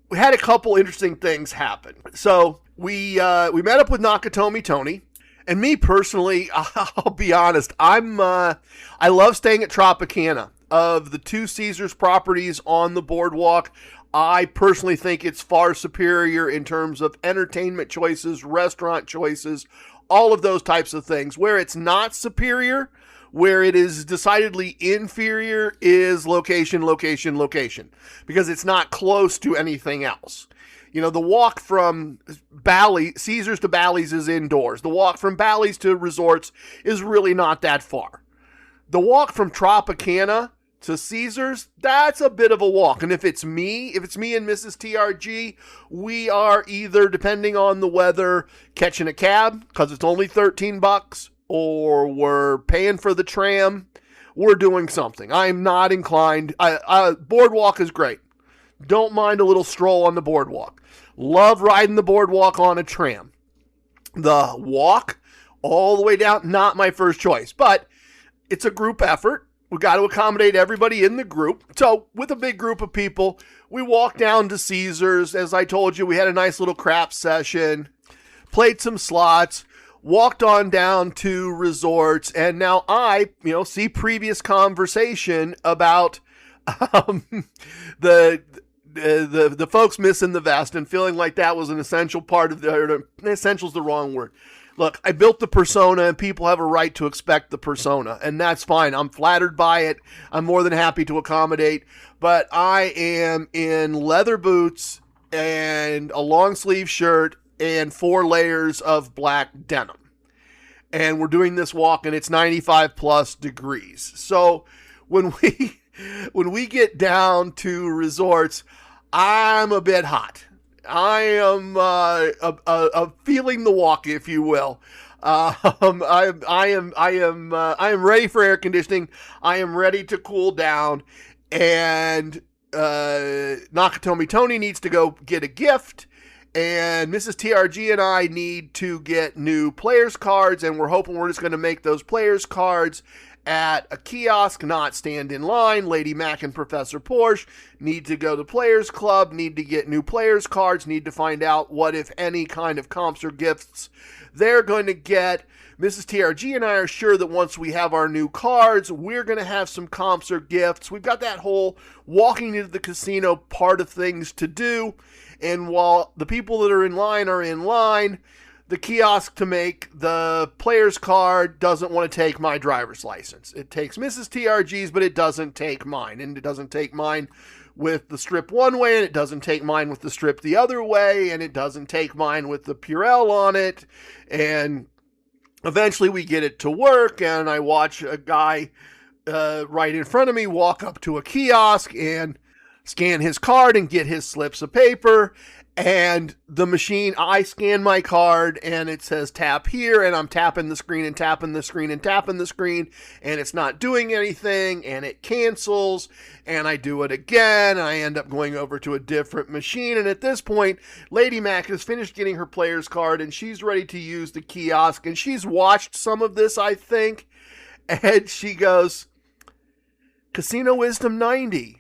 We had a couple interesting things happen. So we met up with Nakatomi Tony, and me personally, I'll be honest, I love staying at Tropicana. Of the 2 Caesars properties on the boardwalk, I personally think it's far superior in terms of entertainment choices, restaurant choices, all of those types of things. Where it's not superior, where it is decidedly inferior, is location, location, location. Because it's not close to anything else. You know, the walk from Caesars to Bally's is indoors. The walk from Bally's to Resorts is really not that far. The walk from Tropicana to Caesars, that's a bit of a walk. And if it's me and Mrs. TRG, we are either, depending on the weather, catching a cab because it's only $13, or we're paying for the tram. We're doing something. I'm not inclined. Boardwalk is great. Don't mind a little stroll on the boardwalk. Love riding the boardwalk on a tram. The walk all the way down, not my first choice, but it's a group effort. We got to accommodate everybody in the group. So with a big group of people, we walked down to Caesars. As I told you, we had a nice little craps session, played some slots, walked on down to Resorts. And now I, see previous conversation about the folks missing the vest and feeling like that was an essential part of essential is the wrong word. Look, I built the persona, and people have a right to expect the persona, and that's fine. I'm flattered by it. I'm more than happy to accommodate, but I am in leather boots and a long sleeve shirt and 4 layers of black denim. And we're doing this walk, and it's 95 plus degrees. So when we get down to resorts, I'm a bit hot. I am feeling the walk, if you will. I am ready for air conditioning. I am ready to cool down, and Nakatomi Tony needs to go get a gift, and Mrs. TRG and I need to get new players cards, and we're hoping we're just going to make those players cards at a kiosk, not stand in line. Lady Mac and Professor Porsche need to go to Players Club, need to get new players cards, need to find out what, if any, kind of comps or gifts they're going to get. Mrs. TRG and I are sure that once we have our new cards, we're going to have some comps or gifts. We've got that whole walking into the casino part of things to do. And while the people that are in line, the kiosk to make the player's card doesn't want to take my driver's license. It takes Mrs. TRG's, but it doesn't take mine. And it doesn't take mine with the strip one way, and it doesn't take mine with the strip the other way, and it doesn't take mine with the Purell on it. And eventually we get it to work, and I watch a guy right in front of me walk up to a kiosk and scan his card and get his slips of paper. And the machine, I scan my card, and it says tap here, and I'm tapping the screen and tapping the screen and tapping the screen, and it's not doing anything, and it cancels, and I do it again, and I end up going over to a different machine. And at this point, Lady Mac has finished getting her player's card, and she's ready to use the kiosk, and she's watched some of this, I think, and she goes, Casino Wisdom 90.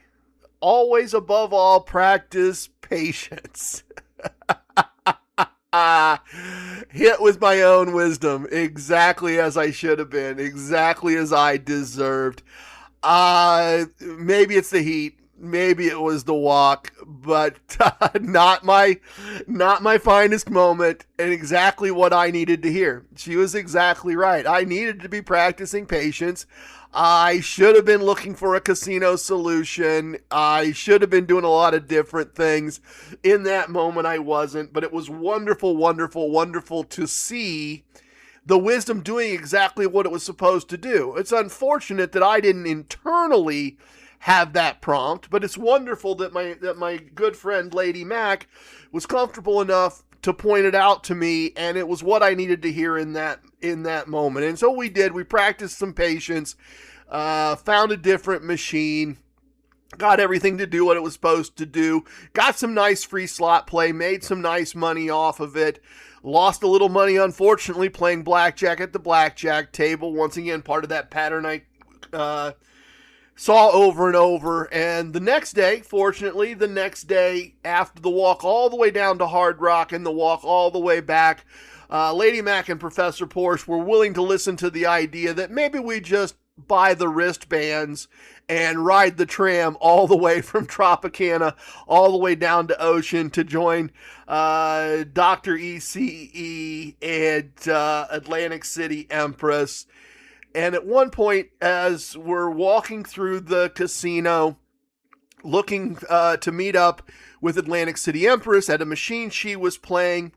Always above all, practice patience. Hit with my own wisdom, exactly as I should have been, exactly as I deserved. Maybe it's the heat, maybe it was the walk, but not my finest moment, and exactly what I needed to hear. She was exactly right. I needed to be practicing patience. I should have been looking for a casino solution. I should have been doing a lot of different things. In that moment, I wasn't, but it was wonderful, wonderful, wonderful to see the wisdom doing exactly what it was supposed to do. It's unfortunate that I didn't internally have that prompt, but it's wonderful that my good friend Lady Mac was comfortable enough to point it out to me, and it was what I needed to hear in that moment. And so we did. We practiced some patience, found a different machine, got everything to do what it was supposed to do, got some nice free slot play, made some nice money off of it, lost a little money, unfortunately, playing blackjack at the blackjack table. Once again, part of that pattern I saw over and over. And the next day, fortunately, after the walk all the way down to Hard Rock and the walk all the way back, Lady Mac and Professor Porsche were willing to listen to the idea that maybe we just buy the wristbands and ride the tram all the way from Tropicana all the way down to Ocean to join Dr. ECE and Atlantic City Empress. And at one point, as we're walking through the casino, looking to meet up with Atlantic City Empress at a machine she was playing,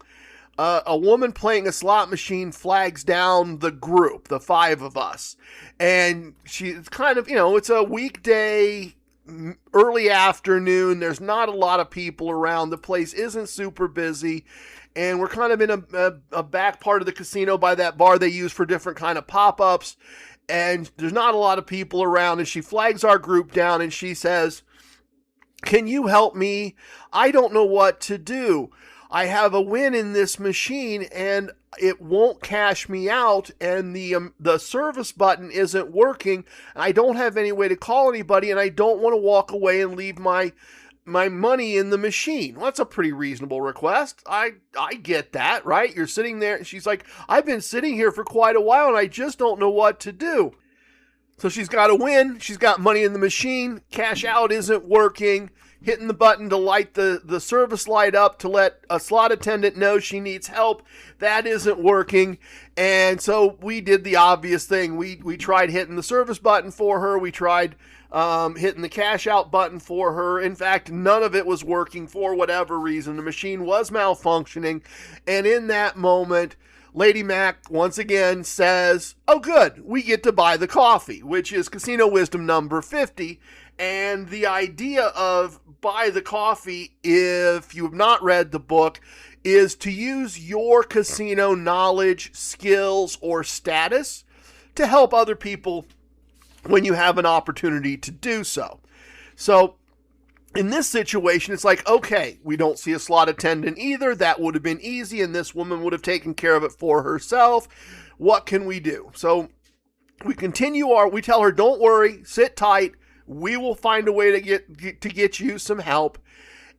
a woman playing a slot machine flags down the group, the 5 of us. And she's kind of, it's a weekday, early afternoon. There's not a lot of people around. The place isn't super busy. And we're kind of in a back part of the casino by that bar they use for different kind of pop-ups. And there's not a lot of people around. And she flags our group down and she says, "Can you help me? I don't know what to do. I have a win in this machine and it won't cash me out, and the service button isn't working. I don't have any way to call anybody, and I don't want to walk away and leave my money in the machine." Well, that's a pretty reasonable request. I get that, right? You're sitting there, and she's like, "I've been sitting here for quite a while, and I just don't know what to do." So she's got to win. She's got money in the machine. Cash out isn't working. Hitting the button to light the service light up to let a slot attendant know she needs help. That isn't working. And so we did the obvious thing. We tried hitting the service button for her. We tried hitting the cash out button for her. In fact, none of it was working for whatever reason. The machine was malfunctioning. And in that moment, Lady Mac once again says, oh good, we get to buy the coffee, which is Casino Wisdom number 50. And the idea of buy the coffee, if you have not read the book, is to use your casino knowledge, skills, or status to help other people when you have an opportunity to do so. So in this situation, it's like, okay, we don't see a slot attendant either. That would have been easy, and this woman would have taken care of it for herself. What can we do? So we we tell her, don't worry, sit tight. We will find a way to get you some help.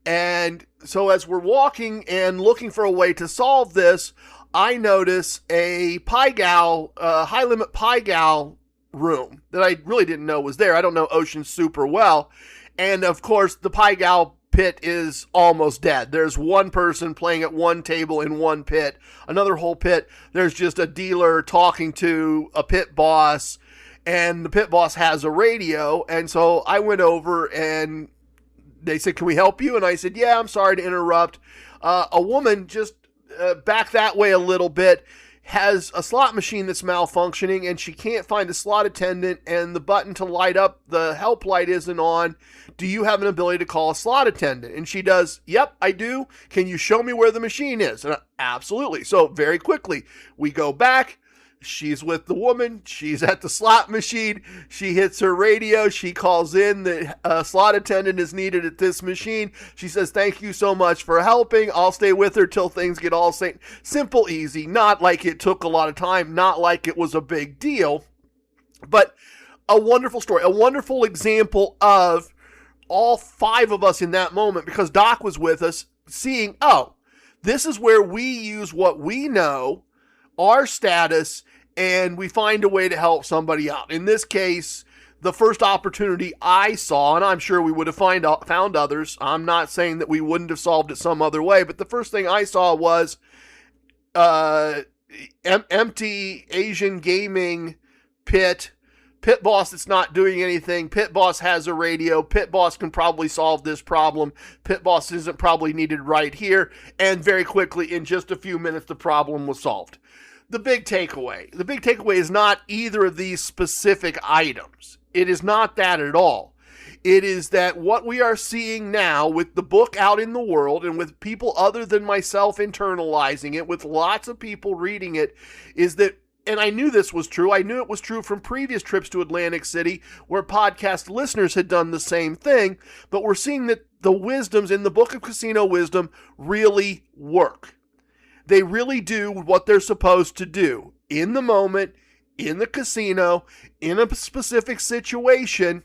And so as we're walking and looking for a way to solve this, I notice a high limit Pai Gow room that I really didn't know was there. I don't know Ocean super well. And of course, the Pai Gow pit is almost dead. There's one person playing at one table in one pit. Another whole pit, there's just a dealer talking to a pit boss, and the pit boss has a radio. And so I went over and they said, can we help you? And I said, yeah, I'm sorry to interrupt. A woman just back that way a little bit has a slot machine that's malfunctioning, and she can't find a slot attendant, and the button to light up the help light isn't on. Do you have an ability to call a slot attendant? And she does, yep, I do. Can you show me where the machine is? And absolutely. So very quickly, we go back. She's with the woman. She's at the slot machine. She hits her radio. She calls in that a slot attendant is needed at this machine. She says, thank you so much for helping. I'll stay with her till things get all simple, easy. Not like it took a lot of time. Not like it was a big deal. But a wonderful story. A wonderful example of all five of us in that moment, because Doc was with us, seeing, oh, this is where we use what we know, our status, and we find a way to help somebody out. In this case, the first opportunity I saw, and I'm sure we would have found others. I'm not saying that we wouldn't have solved it some other way, but the first thing I saw was empty Asian gaming pit boss that's not doing anything. Pit boss has a radio. Pit boss can probably solve this problem. Pit boss isn't probably needed right here. And very quickly, in just a few minutes, the problem was solved. The big takeaway is not either of these specific items. It is not that at all. It is that what we are seeing now with the book out in the world, and with people other than myself internalizing it, with lots of people reading it, is that, and I knew this was true. I knew it was true from previous trips to Atlantic City where podcast listeners had done the same thing, but we're seeing that the wisdoms in the Book of Casino Wisdom really work. They really do what they're supposed to do in the moment, in the casino, in a specific situation.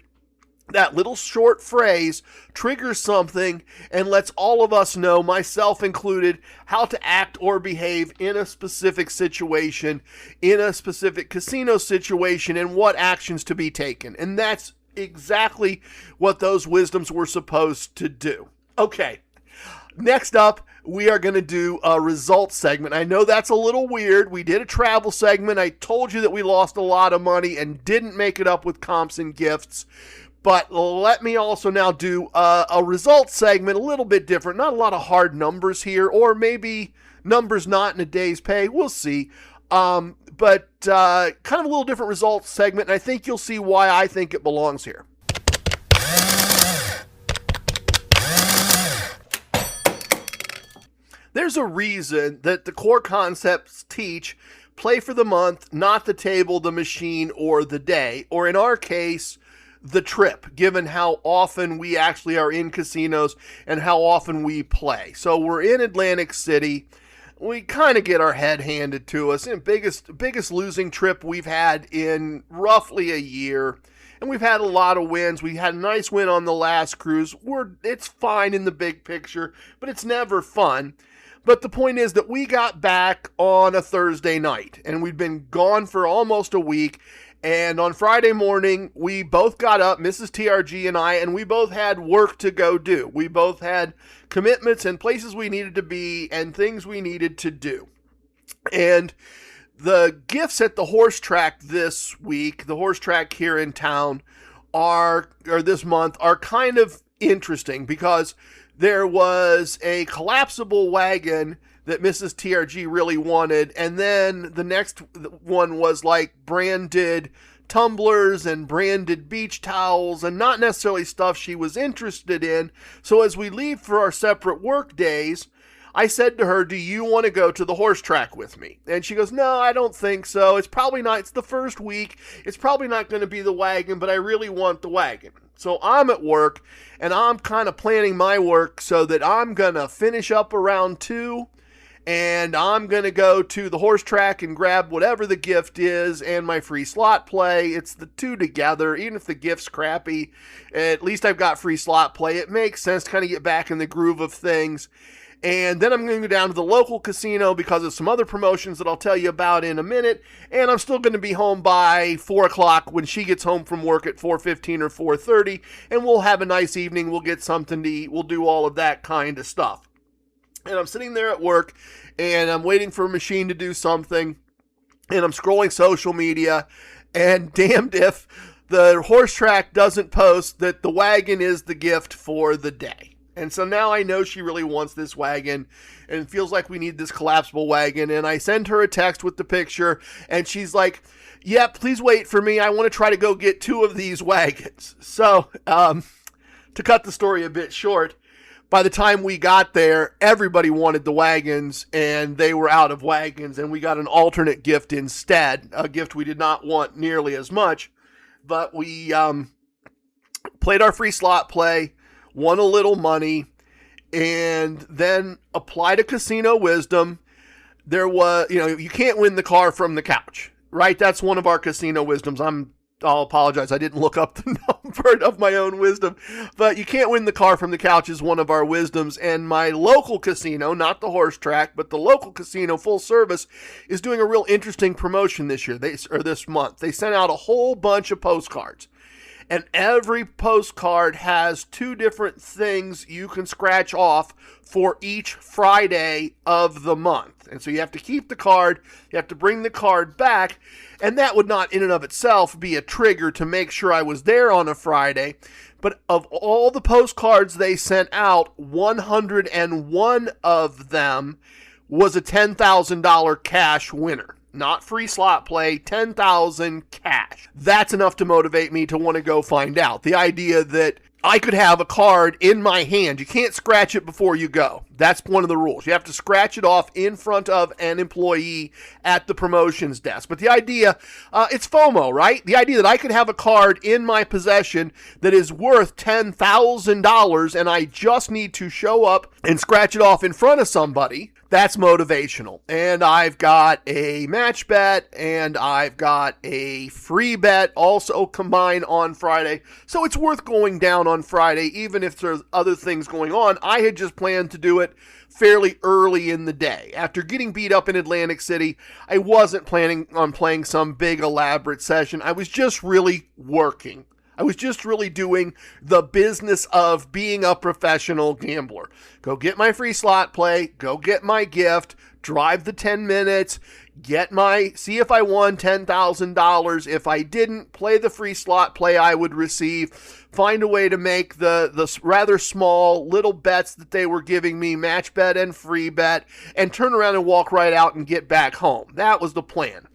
That little short phrase triggers something and lets all of us know, myself included, how to act or behave in a specific situation, in a specific casino situation, and what actions to be taken. And that's exactly what those wisdoms were supposed to do. Okay, next up, we are going to do a results segment. I know that's a little weird. We did a travel segment. I told you that we lost a lot of money and didn't make it up with comps and gifts. But let me also now do a results segment, a little bit different. Not a lot of hard numbers here, or maybe numbers not in a day's pay. We'll see. But kind of a little different results segment, and I think you'll see why I think it belongs here. There's a reason that the Core Koncepts teach play for the month, not the table, the machine, or the day, or in our case, the trip, given how often we actually are in casinos and how often we play. So we're in Atlantic City. We kind of get our head handed to us. And biggest losing trip we've had in roughly a year. And we've had a lot of wins. We had a nice win on the last cruise. It's fine in the big picture, but it's never fun. But the point is that we got back on a Thursday night, and we'd been gone for almost a week, And on Friday morning, we both got up, Mrs. TRG and I, and we both had work to go do. We both had commitments and places we needed to be and things we needed to do. And the gifts at the horse track this week, the horse track here in town, this month, are kind of interesting because there was a collapsible wagon that Mrs. TRG really wanted, and then the next one was like branded tumblers and branded beach towels and not necessarily stuff she was interested in. So as we leave for our separate work days, I said to her, do you want to go to the horse track with me? And she goes, no, I don't think so. It's probably not. It's the first week. It's probably not going to be the wagon, but I really want the wagon. So I'm at work, and I'm kind of planning my work so that I'm going to finish up around 2, and I'm going to go to the horse track and grab whatever the gift is and my free slot play. It's the two together. Even if the gift's crappy, at least I've got free slot play. It makes sense to kind of get back in the groove of things. And then I'm going to go down to the local casino because of some other promotions that I'll tell you about in a minute. And I'm still going to be home by 4 o'clock when she gets home from work at 4:15 or 4:30. And we'll have a nice evening. We'll get something to eat. We'll do all of that kind of stuff. And I'm sitting there at work and I'm waiting for a machine to do something. And I'm scrolling social media. And damned if the horse track doesn't post that the wagon is the gift for the day. And so now I know she really wants this wagon and it feels like we need this collapsible wagon. And I send her a text with the picture and she's like, yeah, please wait for me. I want to try to go get 2 of these wagons. So to cut the story a bit short, by the time we got there, everybody wanted the wagons and they were out of wagons. And we got an alternate gift instead, a gift we did not want nearly as much. But we played our free slot play, won a little money, and then applied a casino wisdom. There was, you can't win the car from the couch, right? That's one of our casino wisdoms. I'll apologize. I didn't look up the number of my own wisdom, but you can't win the car from the couch is one of our wisdoms. And my local casino, not the horse track, but the local casino full service is doing a real interesting promotion this year, this month. They sent out a whole bunch of postcards. And every postcard has 2 different things you can scratch off for each Friday of the month. And so you have to keep the card, you have to bring the card back, and that would not in and of itself be a trigger to make sure I was there on a Friday. But of all the postcards they sent out, 101 of them was a $10,000 cash winner. Not free slot play, $10,000 cash. That's enough to motivate me to want to go find out. The idea that I could have a card in my hand. You can't scratch it before you go. That's one of the rules. You have to scratch it off in front of an employee at the promotions desk. But the idea, it's FOMO, right? The idea that I could have a card in my possession that is worth $10,000 and I just need to show up and scratch it off in front of somebody. That's motivational. And I've got a match bet and I've got a free bet also combined on Friday. So it's worth going down on Friday, even if there's other things going on. I had just planned to do it fairly early in the day. After getting beat up in Atlantic City, I wasn't planning on playing some big elaborate session. I was just really working. I was just really doing the business of being a professional gambler. Go get my free slot play, go get my gift, drive the 10 minutes, see if I won $10,000. If I didn't, play the free slot play I would receive, find a way to make the rather small little bets that they were giving me, match bet and free bet, and turn around and walk right out and get back home. That was the plan.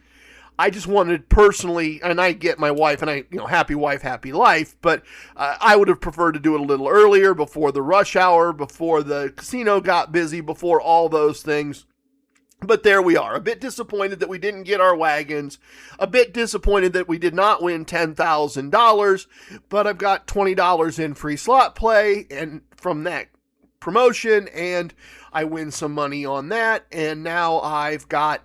I just wanted personally, and I get my wife, and happy wife, happy life, but I would have preferred to do it a little earlier, before the rush hour, before the casino got busy, before all those things. But there we are, a bit disappointed that we didn't get our wagons, a bit disappointed that we did not win $10,000, but I've got $20 in free slot play and from that promotion, and I win some money on that, and now I've got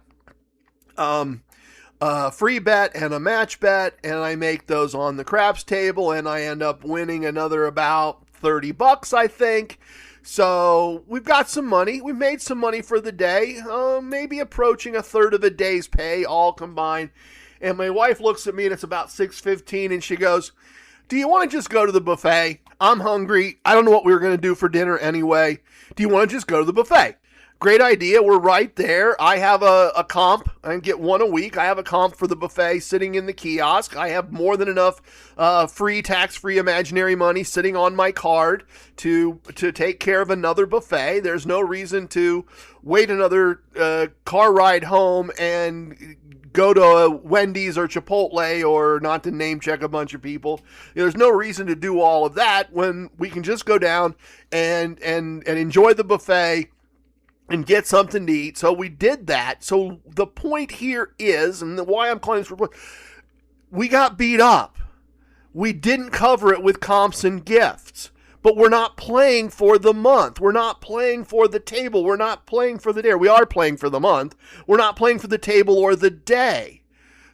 a free bet and a match bet, and I make those on the craps table, and I end up winning another about $30, I think. So we've got some money. We've made some money for the day, maybe approaching a third of a day's pay all combined. And my wife looks at me, and it's about 6:15, and she goes, do you want to just go to the buffet? I'm hungry. I don't know what we were going to do for dinner anyway. Do you want to just go to the buffet? Great idea. We're right there. I have a comp. I can get one a week. I have a comp for the buffet sitting in the kiosk. I have more than enough free, tax-free imaginary money sitting on my card to take care of another buffet. There's no reason to wait another car ride home and go to a Wendy's or Chipotle, or not to name check a bunch of people. There's no reason to do all of that when we can just go down and enjoy the buffet and get something to eat. So we did that. So the point here is, and why I'm calling this report, we got beat up. We didn't cover it with comps and gifts. But we're not playing for the month. We're not playing for the table. We're not playing for the day. We are playing for the month. We're not playing for the table or the day.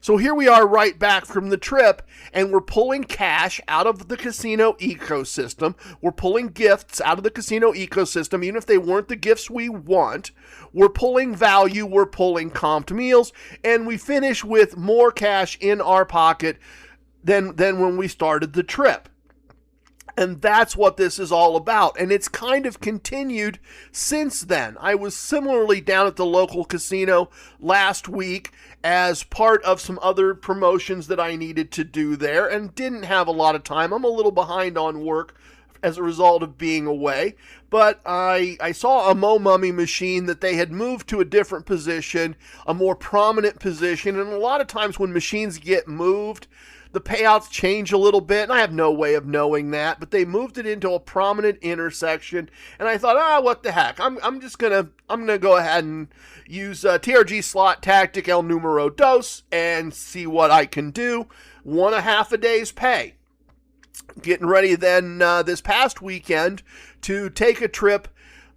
So here we are right back from the trip, and we're pulling cash out of the casino ecosystem. We're pulling gifts out of the casino ecosystem, even if they weren't the gifts we want. We're pulling value. We're pulling comped meals, and we finish with more cash in our pocket than when we started the trip. And that's what this is all about. And it's kind of continued since then. I was similarly down at the local casino last week as part of some other promotions that I needed to do there and didn't have a lot of time. I'm a little behind on work as a result of being away. But I saw a Mo Mummy machine that they had moved to a different position, a more prominent position. And a lot of times when machines get moved, the payouts change a little bit, and I have no way of knowing that, but they moved it into a prominent intersection, and I thought, what the heck? I'm gonna go ahead and use TRG slot tactic el numero dos and see what I can do. 1.5 a day's pay. Getting ready then this past weekend to take a trip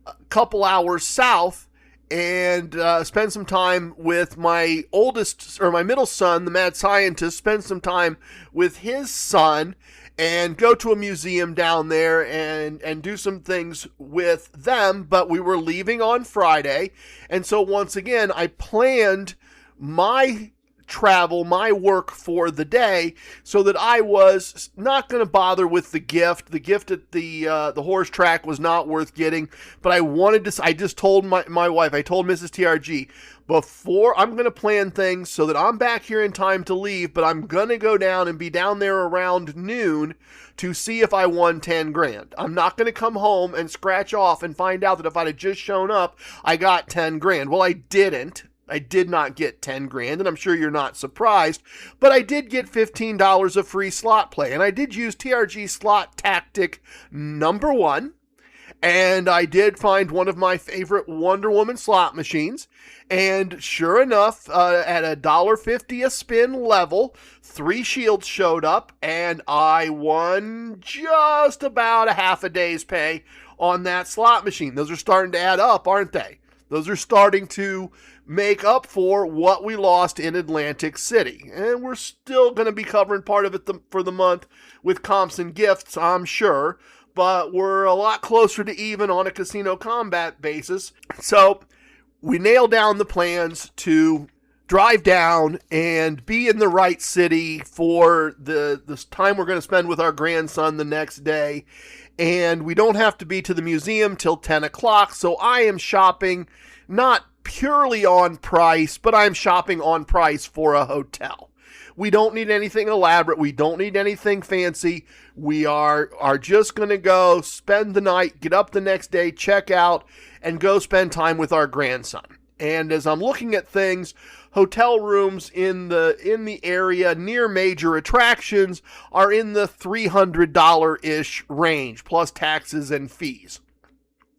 a couple hours south and spend some time with my middle son, the mad scientist, spend some time with his son and go to a museum down there and do some things with them. But we were leaving on Friday. And so once again, I planned my travel, my work for the day, so that I was not going to bother with the gift. The gift at the horse track was not worth getting, but I just told my wife, I told Mrs. TRG, before I'm going to plan things so that I'm back here in time to leave, but I'm going to go down and be down there around noon to see if I won 10 grand. I'm not going to come home and scratch off and find out that if I'd have just shown up, I got 10 grand. Well, I didn't. I did not get 10 grand, and I'm sure you're not surprised, but I did get $15 of free slot play, and I did use TRG slot tactic number 1, and I did find one of my favorite Wonder Woman slot machines, and sure enough, at $1.50 a spin level, 3 shields showed up, and I won just about 1/2 a day's pay on that slot machine. Those are starting to add up, aren't they? Those are starting to make up for what we lost in Atlantic City. And we're still going to be covering part of it for the month with comps and gifts, I'm sure. But we're a lot closer to even on a casino combat basis. So we nailed down the plans to drive down and be in the right city for the time we're going to spend with our grandson the next day. And we don't have to be to the museum till 10 o'clock. So I am shopping not purely on price, but I'm shopping on price for a hotel. We don't need anything elaborate. We don't need anything fancy. We are just going to go spend the night, get up the next day, check out, and go spend time with our grandson. And as I'm looking at things, hotel rooms in the area near major attractions are in the $300-ish range, plus taxes and fees.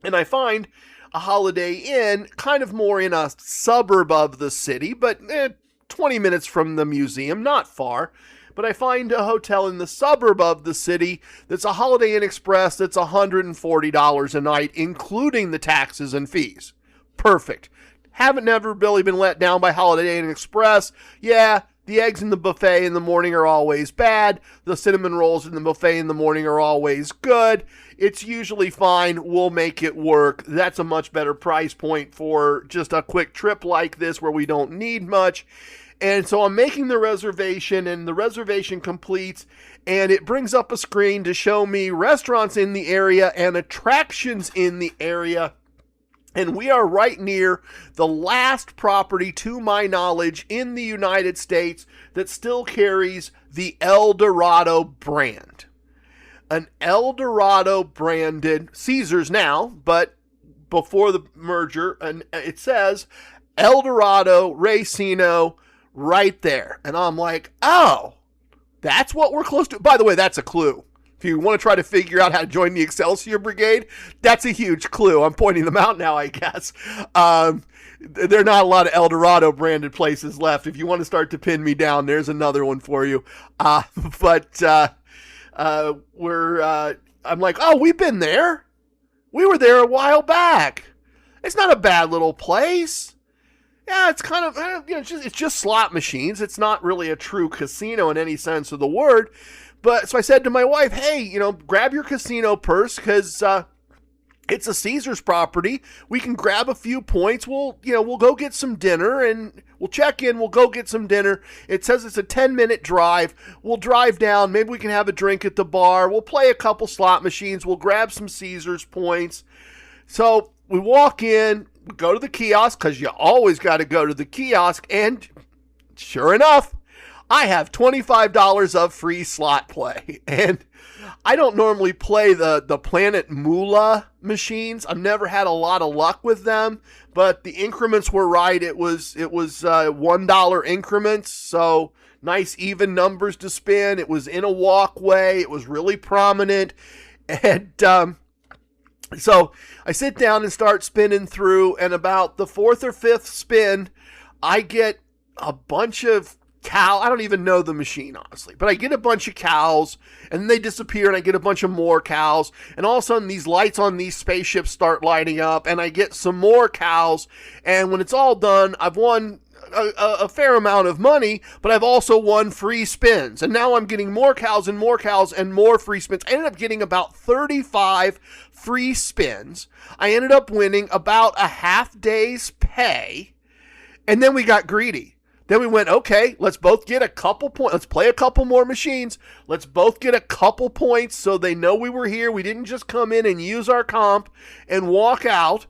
And I find a Holiday Inn kind of more in a suburb of the city, but 20 minutes from the museum, not far. But I find a hotel in the suburb of the city that's a Holiday Inn Express that's $140 a night, including the taxes and fees. Perfect. Haven't never really been let down by Holiday Inn Express. Yeah, the eggs in the buffet in the morning are always bad. The cinnamon rolls in the buffet in the morning are always good. It's usually fine. We'll make it work. That's a much better price point for just a quick trip like this where we don't need much. And so I'm making the reservation, and the reservation completes, and it brings up a screen to show me restaurants in the area and attractions in the area. And we are right near the last property, to my knowledge, in the United States that still carries the El Dorado brand. An El Dorado branded Caesars now, but before the merger, and it says El Dorado Racino right there. And I'm like, oh, that's what we're close to. By the way, that's a clue. If you want to try to figure out how to join the Excelsior Brigade, that's a huge clue. I'm pointing them out now, I guess. There are not a lot of El Dorado branded places left. If you want to start to pin me down, there's another one for you. I'm like, oh, we've been there. We were there a while back. It's not a bad little place. Yeah, it's kind of, it's just slot machines. It's not really a true casino in any sense of the word. But so I said to my wife, hey, grab your casino purse because it's a Caesars property. We can grab a few points. We'll go get some dinner and we'll check in. We'll go get some dinner. It says it's a 10-minute drive. We'll drive down. Maybe we can have a drink at the bar. We'll play a couple slot machines. We'll grab some Caesars points. So we walk in, we go to the kiosk because you always got to go to the kiosk. And sure enough, I have $25 of free slot play. And I don't normally play the Planet Moolah machines. I've never had a lot of luck with them, but the increments were right. It was $1 increments, so nice even numbers to spin. It was in a walkway. It was really prominent. And so I sit down and start spinning through, and about the fourth or fifth spin, I get a bunch of cow. I don't even know the machine, honestly, but I get a bunch of cows and then they disappear and I get a bunch of more cows. And all of a sudden these lights on these spaceships start lighting up and I get some more cows. And when it's all done, I've won a fair amount of money, but I've also won free spins. And now I'm getting more cows and more cows and more free spins. I ended up getting about 35 free spins. I ended up winning about a half day's pay. And then we got greedy. Then we went, okay, let's both get a couple points. Let's play a couple more machines. Let's both get a couple points so they know we were here. We didn't just come in and use our comp and walk out.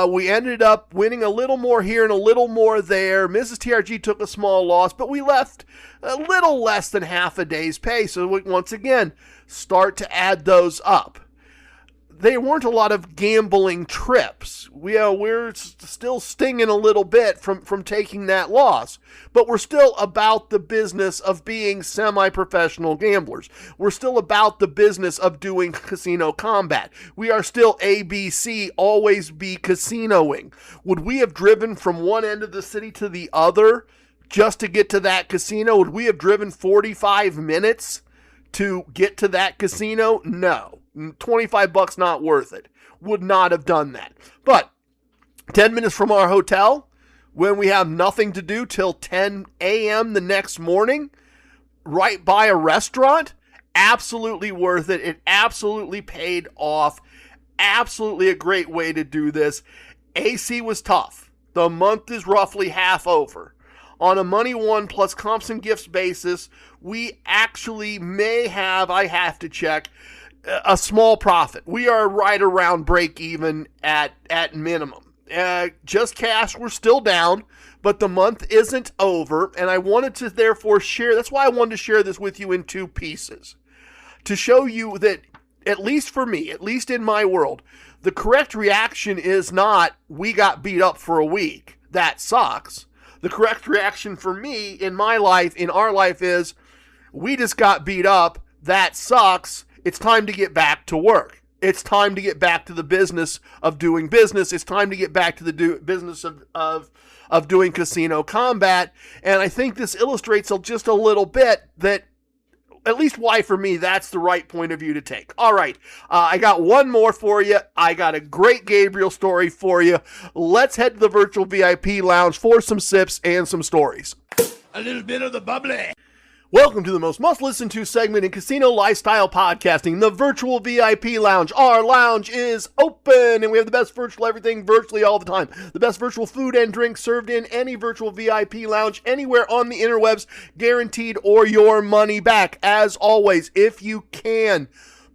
We ended up winning a little more here and a little more there. Mrs. TRG took a small loss, but we left a little less than half a day's pay. So we, once again, start to add those up. They weren't a lot of gambling trips. We're still stinging a little bit from taking that loss, but we're still about the business of being semi-professional gamblers. We're still about the business of doing casino combat. We are still ABC, always be casinoing. Would we have driven from one end of the city to the other just to get to that casino? Would we have driven 45 minutes to get to that casino? No. $25 not worth it. Would not have done that. But 10 minutes from our hotel, when we have nothing to do till 10 a.m. the next morning, right by a restaurant, absolutely worth it. It absolutely paid off. Absolutely a great way to do this. AC was tough. The month is roughly half over. On a money won plus comps and gifts basis, we actually may have, I have to check, a small profit. We are right around break even at minimum. Just cash, we're still down, but the month isn't over, and I wanted to therefore share, that's why I wanted to share this with you in two pieces. To show you that, at least for me, at least in my world, the correct reaction is not, we got beat up for a week. That sucks. The correct reaction for me, in my life, in our life is, we just got beat up. That sucks. It's time to get back to work. It's time to get back to the business of doing business. It's time to get back to the business of doing casino combat. And I think this illustrates just a little bit that, at least why for me, that's the right point of view to take. All right, I got one more for you. I got a great Gabriel story for you. Let's head to the virtual VIP lounge for some sips and some stories. A little bit of the bubbly. Welcome to the most must-listen-to segment in casino lifestyle podcasting, the Virtual VIP Lounge. Our lounge is open, and we have the best virtual everything virtually all the time. The best virtual food and drink served in any virtual VIP lounge anywhere on the interwebs, guaranteed or your money back. As always, if you can,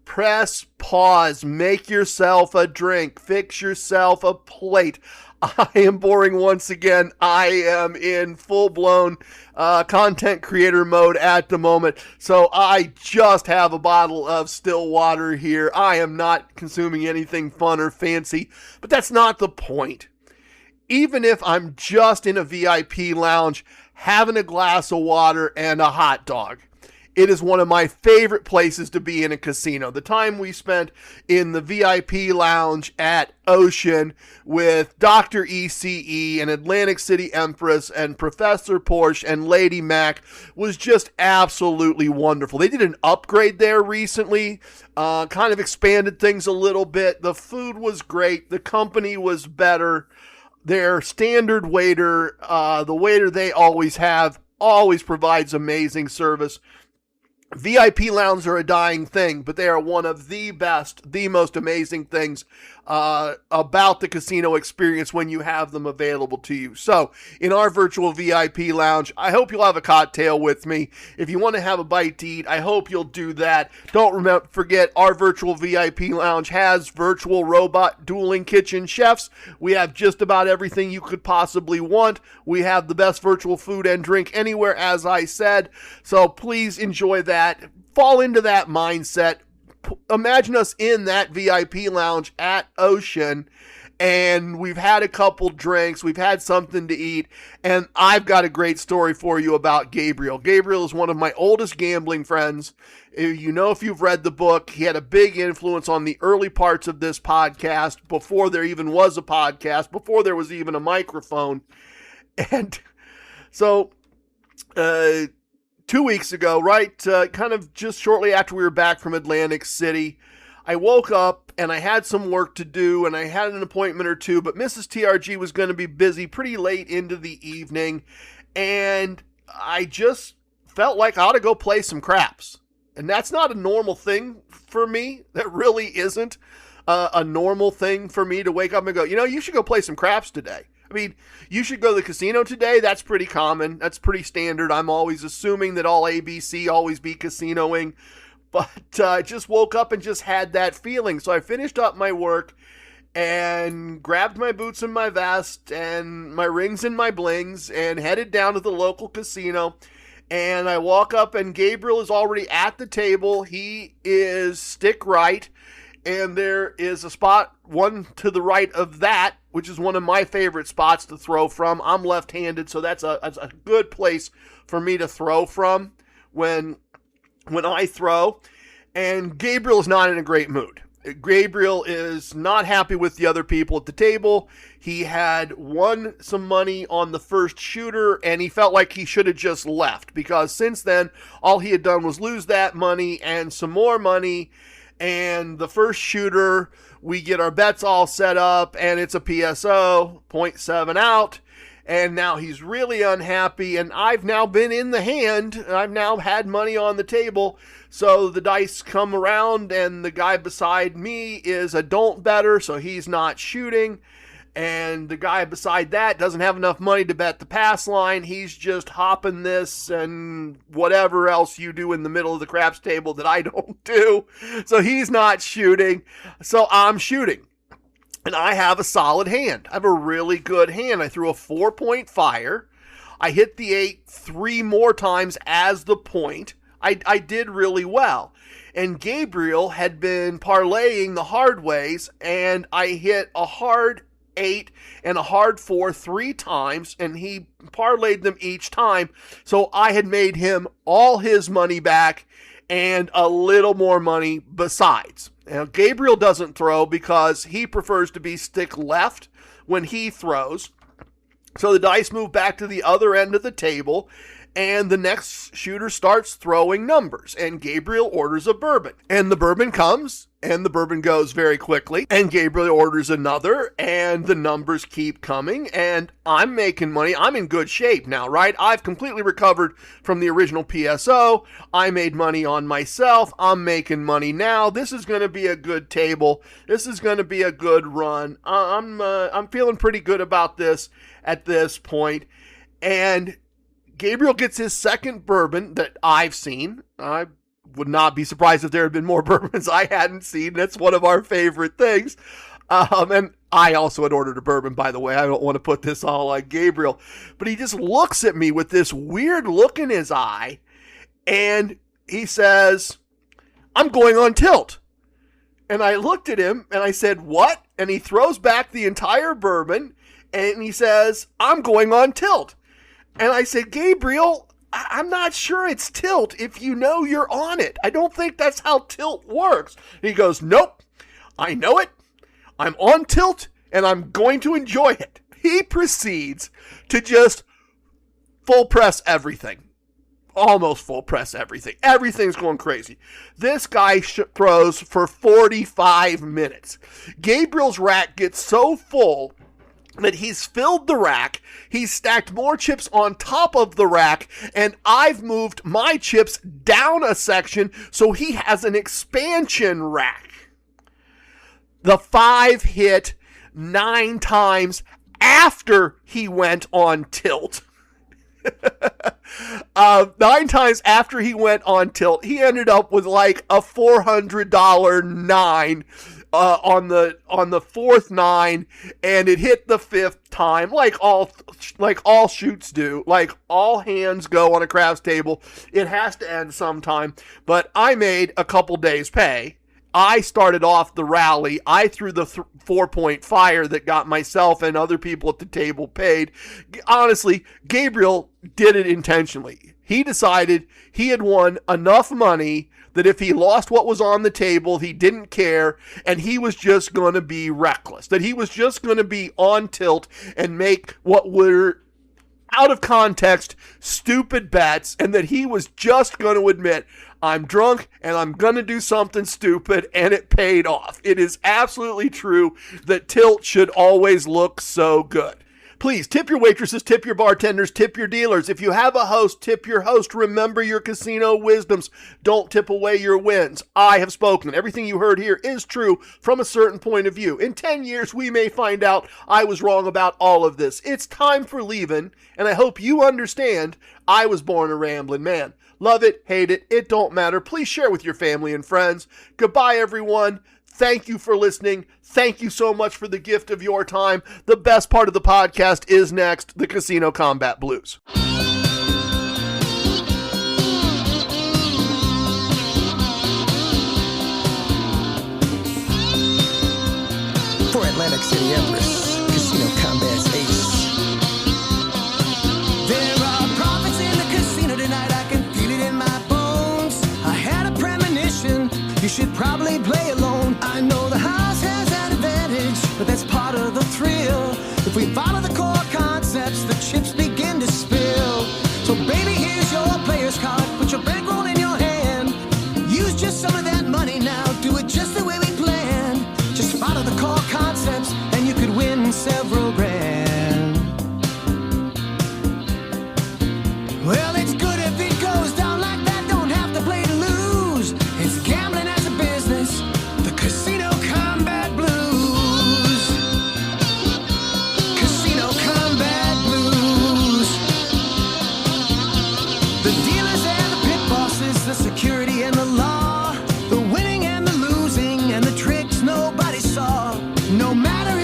press pause, make yourself a drink, fix yourself a plate. I am boring once again. I am in full-blown content creator mode at the moment, so I just have a bottle of still water here. I am not consuming anything fun or fancy, but that's not the point. Even if I'm just in a VIP lounge, having a glass of water and a hot dog, it is one of my favorite places to be in a casino. The time we spent in the VIP lounge at Ocean with Dr. ECE and Atlantic City Empress and Professor Porsche and Lady Mac was just absolutely wonderful. They did an upgrade there recently, kind of expanded things a little bit. The food was great. The company was better. Their standard waiter, the waiter they always have, always provides amazing service. VIP lounges are a dying thing, but they are one of the best, the most amazing things about the casino experience when you have them available to you. So, in our virtual VIP lounge, I hope you'll have a cocktail with me. If you want to have a bite to eat, I hope you'll do that. Don't forget, our virtual VIP lounge has virtual robot dueling kitchen chefs. We have just about everything you could possibly want. We have the best virtual food and drink anywhere, as I said. So please enjoy that. Fall into that mindset. Imagine us in that VIP lounge at Ocean, and we've had a couple drinks, we've had something to eat, and I've got a great story for you about Gabriel. Gabriel is one of my oldest gambling friends. You know, if you've read the book, he had a big influence on the early parts of this podcast, before there even was a podcast, before there was even a microphone. And so, 2 weeks ago, right, kind of just shortly after we were back from Atlantic City, I woke up and I had some work to do and I had an appointment or two, but Mrs. TRG was going to be busy pretty late into the evening, and I just felt like I ought to go play some craps. And that's not a normal thing for me. That really isn't a normal thing for me to wake up and go, you know, you should go play some craps today. I mean, you should go to the casino today. That's pretty common. That's pretty standard. I'm always assuming that all ABC always be casinoing. But I just woke up and just had that feeling. So I finished up my work and grabbed my boots and my vest and my rings and my blings and headed down to the local casino. And I walk up and Gabriel is already at the table. He is stick right. And there is a spot, one to the right of that, which is one of my favorite spots to throw from. I'm left-handed, so that's a good place for me to throw from when I throw. And Gabriel is not in a great mood. Gabriel is not happy with the other people at the table. He had won some money on the first shooter, and he felt like he should have just left, because since then, all he had done was lose that money and some more money. And the first shooter, we get our bets all set up, and it's a PSO, 0.7 out, and now he's really unhappy, and I've now been in the hand, I've now had money on the table, so the dice come around, and the guy beside me is a don't better, so he's not shooting, and the guy beside that doesn't have enough money to bet the pass line. He's just hopping this and whatever else you do in the middle of the craps table that I don't do. So he's not shooting. So I'm shooting. And I have a solid hand. I have a really good hand. I threw a 4-point fire. I hit the 8 3 more times as the point. I did really well. And Gabriel had been parlaying the hard ways, and I hit a hard 8 and a hard 4 3 times, and he parlayed them each time. So I had made him all his money back and a little more money besides. Now, Gabriel doesn't throw because he prefers to be stick left when he throws. So the dice move back to the other end of the table, and the next shooter starts throwing numbers, and Gabriel orders a bourbon. And the bourbon comes, and the bourbon goes very quickly, and Gabriel orders another, and the numbers keep coming, and I'm making money. I'm in good shape now, right? I've completely recovered from the original PSO. I made money on myself. I'm making money now. This is going to be a good table. This is going to be a good run. I'm feeling pretty good about this at this point, and Gabriel gets his second bourbon that I've seen. I would not be surprised if there had been more bourbons I hadn't seen. That's one of our favorite things. And I also had ordered a bourbon, by the way. I don't want to put this all on Gabriel. But he just looks at me with this weird look in his eye. And he says, "I'm going on tilt." And I looked at him and I said, "What?" And he throws back the entire bourbon and he says, "I'm going on tilt." And I said, "Gabriel, I'm not sure it's tilt if you know you're on it. I don't think that's how tilt works." He goes, "Nope, I know it. I'm on tilt and I'm going to enjoy it." He proceeds to just full press everything. Almost full press everything. Everything's going crazy. This guy throws for 45 minutes. Gabriel's rack gets so full that he's filled the rack, he's stacked more chips on top of the rack, and I've moved my chips down a section so he has an expansion rack. The 5 hit 9 times after he went on tilt. 9 times after he went on tilt, he ended up with like a $400 9 on the fourth 9, and it hit the 5th time, like all shoots do, like all hands go on a craps table. It has to end sometime, but I made a couple days pay. I started off the rally. I threw the 4-point fire that got myself and other people at the table paid. Honestly, Gabriel did it intentionally. He decided he had won enough money that if he lost what was on the table, he didn't care, and he was just going to be reckless, that he was just going to be on tilt and make what were out of context stupid bets, and that he was just going to admit, "I'm drunk and I'm going to do something stupid," and it paid off. It is absolutely true that tilt should always look so good. Please tip your waitresses, tip your bartenders, tip your dealers. If you have a host, tip your host. Remember your casino wisdoms. Don't tip away your wins. I have spoken. Everything you heard here is true from a certain point of view. In 10 years, we may find out I was wrong about all of this. It's time for leaving, and I hope you understand I was born a rambling man. Love it, hate it, it don't matter. Please share with your family and friends. Goodbye, everyone. Thank you for listening. Thank you so much for the gift of your time. The best part of the podcast is next, the Casino Combat Blues. For Atlantic City Empress, Casino Combat's ace. There are profits in the casino tonight. I can feel it in my bones. I had a premonition. You should probably play alone. I know the house has an advantage, but that's part of the thrill. If we follow the core concepts, the chips begin to spill. So baby, here's your player's card. Put your bankroll in your hand. Use just some of that money now. Do it just the way we planned. Just follow the core concepts, and you could win several grand. Well, it's good if it goes down like that. Don't have to play to lose. It's gambling as a business. The Casino Combat Blues. Casino Combat Blues. The dealers and the pit bosses, the security and the law, the winning and the losing and the tricks nobody saw. No matter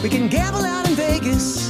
We can gamble out in Vegas.